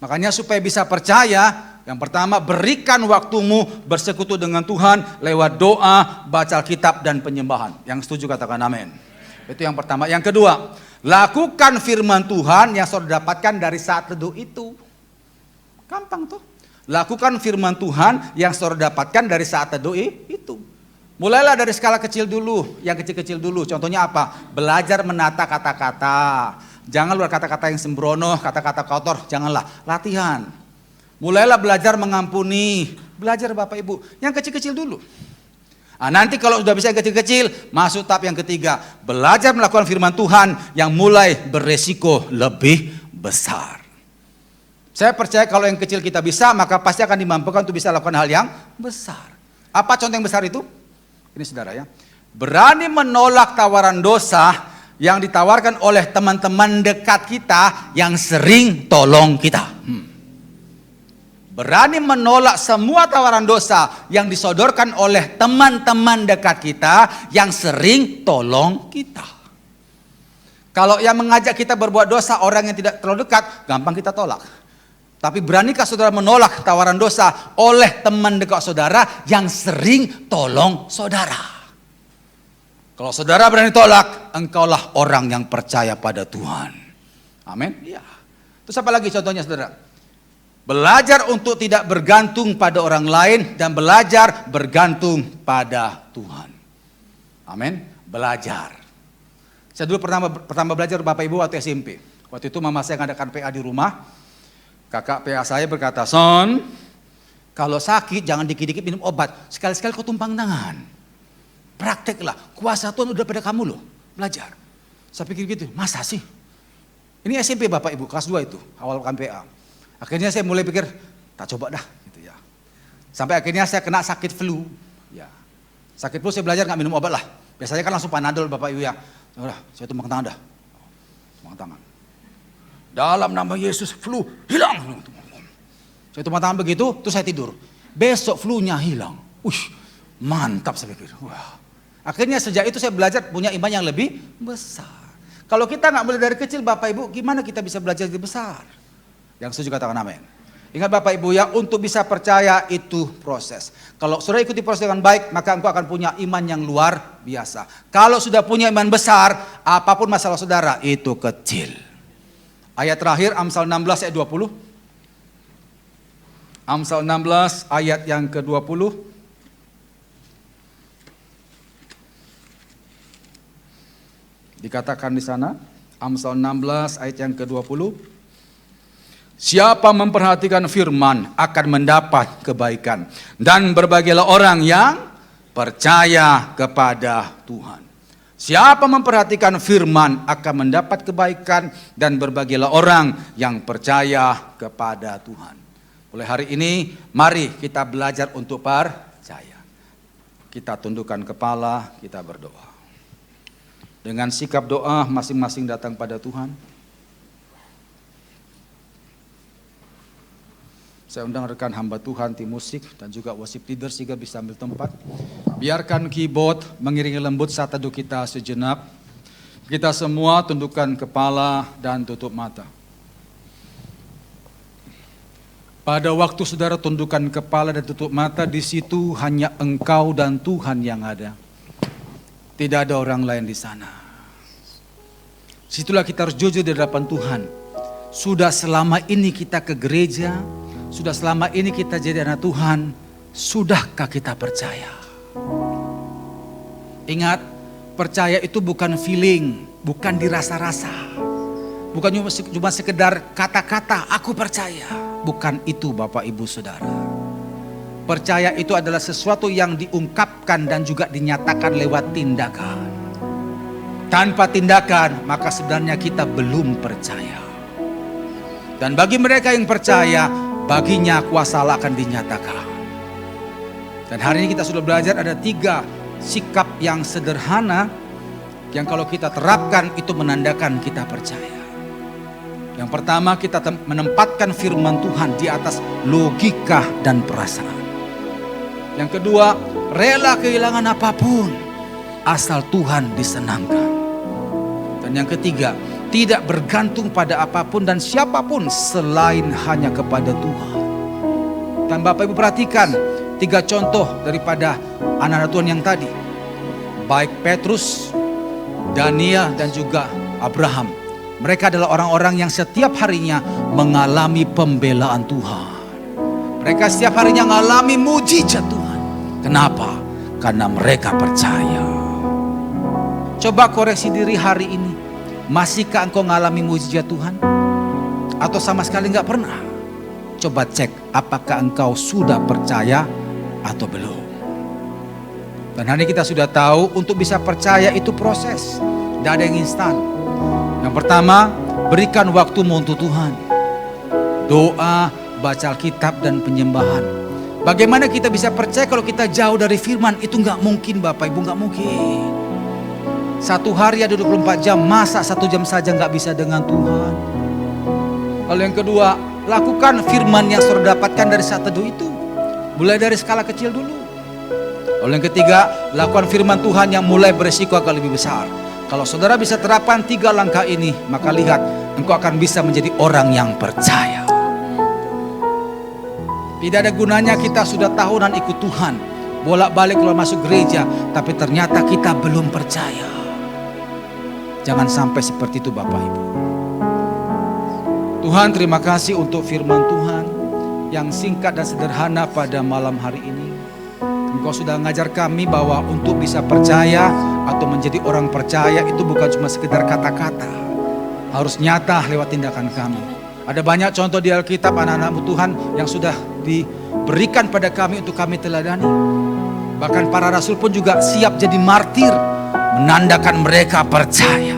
Makanya supaya bisa percaya, yang pertama berikan waktumu bersekutu dengan Tuhan lewat doa, baca Alkitab dan penyembahan. Yang setuju katakan amin. Itu yang pertama. Yang kedua, lakukan firman Tuhan yang saudara dapatkan dari saat teduh itu. Gampang tuh. Lakukan firman Tuhan yang saudara dapatkan dari saat teduh itu. Mulailah dari skala kecil dulu, yang kecil-kecil dulu. Contohnya apa? Belajar menata kata-kata. Jangan luar kata-kata yang sembrono, kata-kata kotor, janganlah. Latihan. Mulailah belajar mengampuni. Belajar Bapak Ibu, yang kecil-kecil dulu. Nah, nanti kalau sudah bisa yang kecil-kecil, masuk tahap yang ketiga. Belajar melakukan firman Tuhan yang mulai beresiko lebih besar. Saya percaya kalau yang kecil kita bisa, maka pasti akan dimampukan untuk bisa lakukan hal yang besar. Apa contoh yang besar itu? Ini saudara ya. Berani menolak tawaran dosa yang ditawarkan oleh teman-teman dekat kita yang sering tolong kita. Berani menolak semua tawaran dosa yang disodorkan oleh teman-teman dekat kita yang sering tolong kita. Kalau yang mengajak kita berbuat dosa orang yang tidak terlalu dekat, gampang kita tolak. Tapi beranikah saudara menolak tawaran dosa oleh teman dekat saudara yang sering tolong saudara? Kalau saudara berani tolak, engkaulah orang yang percaya pada Tuhan. Amin. Ya. Terus apa lagi contohnya saudara? Belajar untuk tidak bergantung pada orang lain dan belajar bergantung pada Tuhan. Amin. Belajar. Saya dulu pertama belajar Bapak Ibu waktu SMP. Waktu itu mama saya ngadakan PA di rumah. Kakak PA saya berkata, "Son, kalau sakit jangan dikit-dikit minum obat. Sekali-sekali kau tumpang tangan. Prakteklah. Kuasa Tuhan udah pada kamu loh. Belajar." Saya pikir gitu, masa sih? Ini SMP Bapak Ibu, kelas 2 itu, awal PA. Akhirnya saya mulai pikir, tak coba dah. Gitu ya. Sampai akhirnya saya kena sakit flu. Ya. Sakit flu saya belajar gak minum obat lah. Biasanya kan langsung Panadol Bapak Ibu ya. Udah, saya tumpang tangan dah. Tumpang tangan. Dalam nama Yesus flu hilang. Saya tumpang tangan begitu, terus saya tidur. Besok flu-nya hilang. Mantap saya pikir. Wah. Akhirnya sejak itu saya belajar punya iman yang lebih besar. Kalau kita nggak mulai dari kecil Bapak Ibu, gimana kita bisa belajar lebih besar? Yang setuju katakan amin. Ingat Bapak Ibu ya, untuk bisa percaya itu proses. Kalau saudara ikuti proses dengan baik, maka engkau akan punya iman yang luar biasa. Kalau sudah punya iman besar, apapun masalah saudara itu kecil. Ayat terakhir Amsal 16 ayat 20. Amsal 16 ayat yang ke-20. Dikatakan di sana, Amsal 16 ayat yang ke-20. Siapa memperhatikan firman akan mendapat kebaikan, dan berbahagialah orang yang percaya kepada Tuhan. Siapa memperhatikan firman akan mendapat kebaikan, dan berbahagialah orang yang percaya kepada Tuhan. Mulai hari ini mari kita belajar untuk percaya. Kita tundukkan kepala, kita berdoa. Dengan sikap doa masing-masing datang pada Tuhan. Saya undang rekan hamba Tuhan, tim musik dan juga worship leader sehingga bisa ambil tempat. Biarkan keyboard mengiringi lembut saat teduh kita sejenak. Kita semua tundukkan kepala dan tutup mata. Pada waktu saudara tundukkan kepala dan tutup mata, di situ hanya engkau dan Tuhan yang ada. Tidak ada orang lain di sana. Situlah kita harus jujur di hadapan Tuhan. Sudah selama ini kita ke gereja, sudah selama ini kita jadi anak Tuhan, sudahkah kita percaya? Ingat, percaya itu bukan feeling, bukan dirasa-rasa. Bukan cuma sekedar kata-kata, aku percaya. Bukan itu Bapak Ibu Saudara. Percaya itu adalah sesuatu yang diungkapkan dan juga dinyatakan lewat tindakan. tanpa tindakan, maka sebenarnya kita belum percaya. Dan bagi mereka yang percaya, baginya kuasa Allah akan dinyatakan. Dan hari ini kita sudah belajar ada 3 sikap yang sederhana yang kalau kita terapkan itu menandakan kita percaya. Yang pertama, kita menempatkan firman Tuhan di atas logika dan perasaan. Yang kedua, rela kehilangan apapun asal Tuhan disenangkan. Dan yang ketiga, tidak bergantung pada apapun dan siapapun selain hanya kepada Tuhan. Dan Bapak Ibu perhatikan 3 contoh daripada anak-anak Tuhan yang tadi. Baik Petrus, Daniel dan juga Abraham. Mereka adalah orang-orang yang setiap harinya mengalami pembelaan Tuhan. Mereka setiap harinya mengalami mujizat Tuhan. Kenapa? Karena mereka percaya. Coba koreksi diri hari ini. Masihkah engkau mengalami mujizat Tuhan? Atau sama sekali enggak pernah? Coba cek apakah engkau sudah percaya atau belum. Dan hari ini kita sudah tahu untuk bisa percaya itu proses. Tidak ada yang instan. Yang pertama, berikan waktumu untuk Tuhan. Doa, baca Alkitab dan penyembahan. Bagaimana kita bisa percaya kalau kita jauh dari firman? Itu nggak mungkin Bapak Ibu, nggak mungkin. 1 hari ada 24 jam, masa 1 jam saja nggak bisa dengan Tuhan? Lalu yang kedua, lakukan firman yang sudah dapatkan dari saat teduh itu. Mulai dari skala kecil dulu. Lalu yang ketiga, lakukan firman Tuhan yang mulai beresiko agak lebih besar. Kalau saudara bisa terapkan 3 langkah ini, maka lihat engkau akan bisa menjadi orang yang percaya. Tidak ada gunanya kita sudah tahunan ikut Tuhan, bolak-balik keluar masuk gereja, tapi ternyata kita belum percaya. Jangan sampai seperti itu Bapak Ibu. Tuhan, terima kasih untuk firman Tuhan yang singkat dan sederhana pada malam hari ini. Engkau sudah mengajar kami bahwa untuk bisa percaya atau menjadi orang percaya itu bukan cuma sekedar kata-kata. Harus nyata lewat tindakan kami. Ada banyak contoh di Alkitab anak-anak Tuhan yang sudah diberikan pada kami untuk kami teladani. Bahkan para rasul pun juga siap jadi martir, menandakan mereka percaya.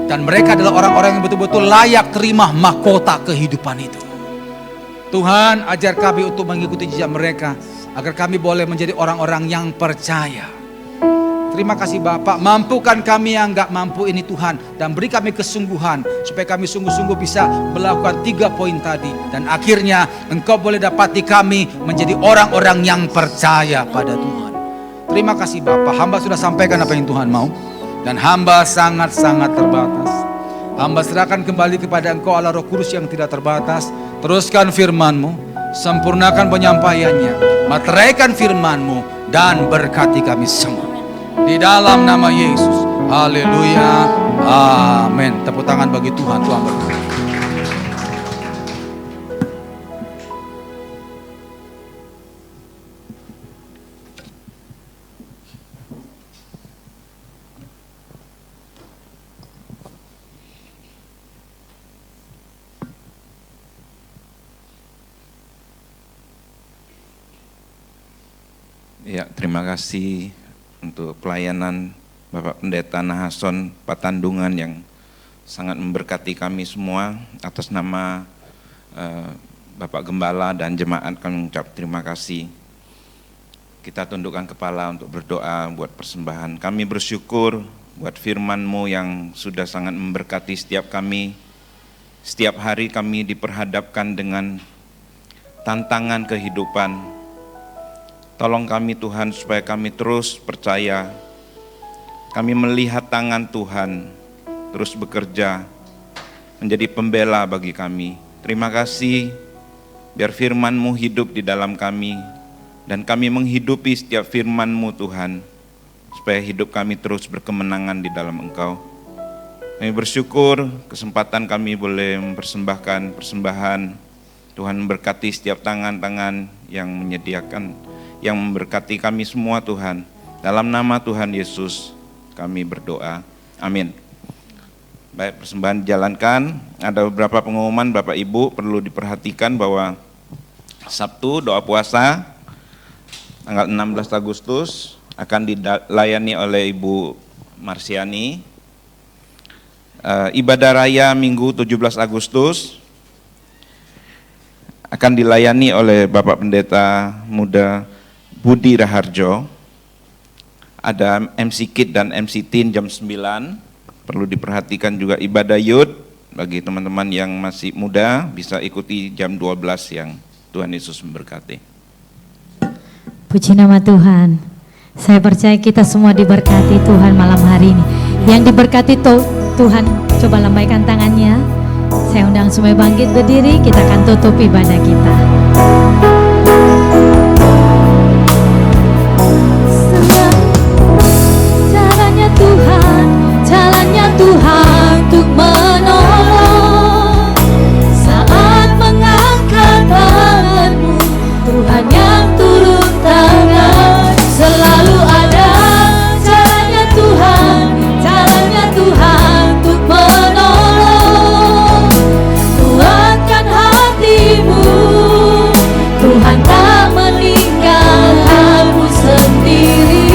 Dan mereka adalah orang-orang yang betul-betul layak terima mahkota kehidupan itu. Tuhan, ajar kami untuk mengikuti jejak mereka, agar kami boleh menjadi orang-orang yang percaya. Terima kasih Bapak, mampukan kami yang gak mampu ini Tuhan. Dan beri kami kesungguhan, supaya kami sungguh-sungguh bisa melakukan 3 poin tadi. Dan akhirnya Engkau boleh dapati kami menjadi orang-orang yang percaya pada Tuhan. Terima kasih Bapak, hamba sudah sampaikan apa yang Tuhan mau. Dan hamba sangat-sangat terbatas. Hamba serahkan kembali kepada Engkau Allah Roh Kudus yang tidak terbatas. Teruskan firman-Mu, sempurnakan penyampaiannya, materaikan firman-Mu, dan berkati kami semua. Di dalam nama Yesus, haleluya, amin. Tepuk tangan bagi Tuhan, Tuhan berkati. Ya, terima kasih untuk pelayanan Bapak Pendeta Nahason Patandungan yang sangat memberkati kami semua. Atas nama Bapak Gembala dan jemaat kami mengucap terima kasih. Kita tundukkan kepala untuk berdoa buat persembahan. Kami bersyukur buat firman-Mu yang sudah sangat memberkati setiap kami. Setiap hari kami diperhadapkan dengan tantangan kehidupan. Tolong kami Tuhan supaya kami terus percaya, kami melihat tangan Tuhan terus bekerja menjadi pembela bagi kami. Terima kasih biar firman-Mu hidup di dalam kami dan kami menghidupi setiap firman-Mu Tuhan supaya hidup kami terus berkemenangan di dalam Engkau. Kami bersyukur kesempatan kami boleh mempersembahkan persembahan. Tuhan memberkati setiap tangan-tangan yang menyediakan, yang memberkati kami semua Tuhan. Dalam nama Tuhan Yesus kami berdoa. Amin. Baik, persembahan dijalankan. Ada beberapa pengumuman Bapak Ibu perlu diperhatikan bahwa Sabtu doa puasa tanggal 16 Agustus akan dilayani oleh Ibu Marsiani. Ibadah raya Minggu 17 Agustus akan dilayani oleh Bapak Pendeta Muda Budi Raharjo. Ada MC Kid dan MC Teen jam 9. Perlu diperhatikan juga ibadah youth bagi teman-teman yang masih muda bisa ikuti jam 12 siang. Tuhan Yesus memberkati. Puji nama Tuhan. Saya percaya kita semua diberkati Tuhan malam hari ini. Yang diberkati Tuhan, coba lambaikan tangannya. Saya undang semua bangkit berdiri, kita akan tutup ibadah kita. Jalannya Tuhan untuk menolong. Saat mengangkat tanganmu, Tuhan yang turun tangan. Selalu ada jalannya Tuhan untuk menolong. Kuatkan hatimu, Tuhan tak meninggalkanmu sendiri.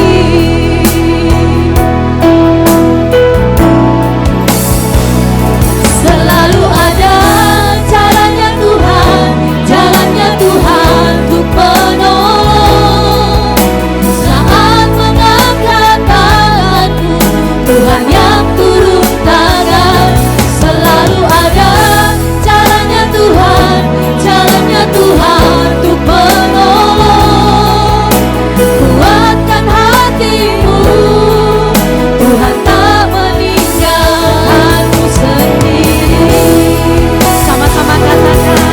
Selalu ada jalannya Tuhan untuk menolong. Saat mengangkat tanganmu, Tuhan yang turun tangan. Selalu ada jalannya Tuhan untuk menolong. Kuatkan hatimu, Tuhan tak meninggalkanmu sendiri. Sama-sama katakan.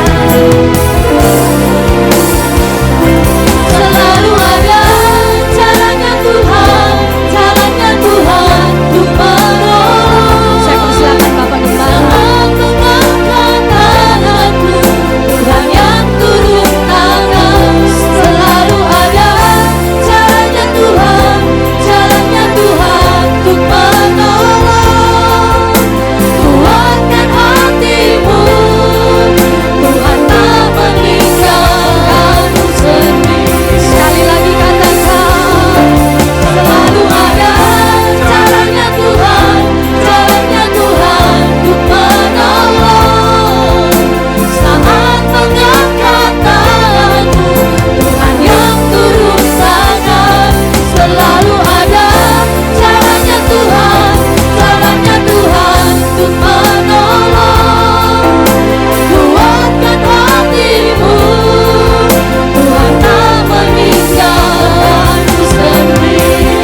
Selalu ada jalannya Tuhan untuk menolong. Saya persilakan Bapak Gembala. Mengangkat tanganmu, Tuhan yang turun tangan. Selalu ada jalannya Tuhan untuk menolong. Kuatkan hatimu, Tuhan tak meninggalkanmu sendiri. Sekali lagi katakan, selalu ada jalannya Tuhan untuk menolong. Saat mengangkat tanganmu, Tuhan yang turun tangan. Selalu ada jalannya Tuhan untuk menolong. Kuatkan hatimu, Tuhan tak meninggalkanmu sendiri.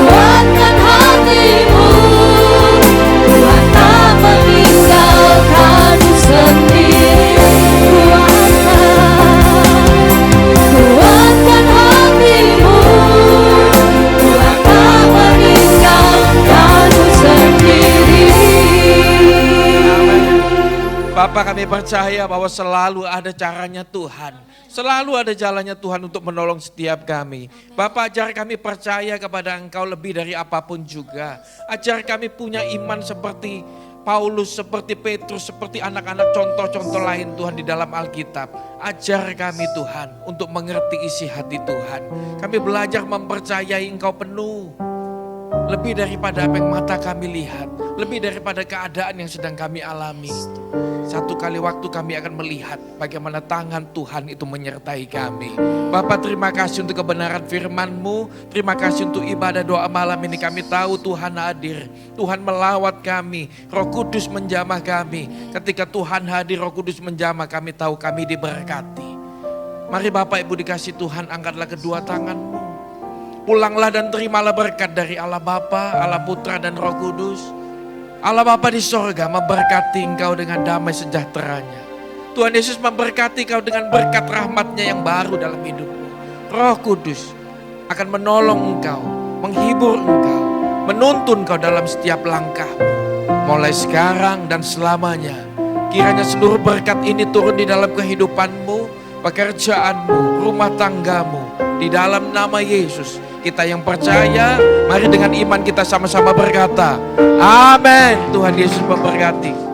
Kuatkan hatimu, Tuhan tak meninggalkanmu sendiri. Kuatkan hatimu, Tuhan tak meninggalkanmu sendiri. Bapak, kami percaya bahwa selalu ada caranya Tuhan. Selalu ada jalannya Tuhan untuk menolong setiap kami. Bapak, ajar kami percaya kepada Engkau lebih dari apapun juga. Ajar kami punya iman seperti Paulus, seperti Petrus, seperti anak-anak contoh-contoh lain Tuhan di dalam Alkitab. Ajar kami Tuhan untuk mengerti isi hati Tuhan. Kami belajar mempercayai Engkau penuh. Lebih daripada apa yang mata kami lihat. Lebih daripada keadaan yang sedang kami alami. Satu kali waktu kami akan melihat bagaimana tangan Tuhan itu menyertai kami. Bapak, terima kasih untuk kebenaran firman-Mu. Terima kasih untuk ibadah doa malam ini. Kami tahu Tuhan hadir. Tuhan melawat kami. Roh Kudus menjamah kami. Ketika Tuhan hadir, Roh Kudus menjamah, kami tahu kami diberkati. Mari Bapak Ibu dikasih Tuhan, angkatlah kedua tangan-Mu. Pulanglah dan terimalah berkat dari Allah Bapa, Allah Putra dan Roh Kudus. Allah Bapa di sorga memberkati engkau dengan damai sejahteranya. Tuhan Yesus memberkati kau dengan berkat rahmat-Nya yang baru dalam hidupmu. Roh Kudus akan menolong engkau, menghibur engkau, menuntun kau dalam setiap langkahmu. Mulai sekarang dan selamanya, kiranya seluruh berkat ini turun di dalam kehidupanmu, pekerjaanmu, rumah tanggamu. Di dalam nama Yesus, kita yang percaya, mari dengan iman kita sama-sama berkata, Amin. Tuhan Yesus memberkati.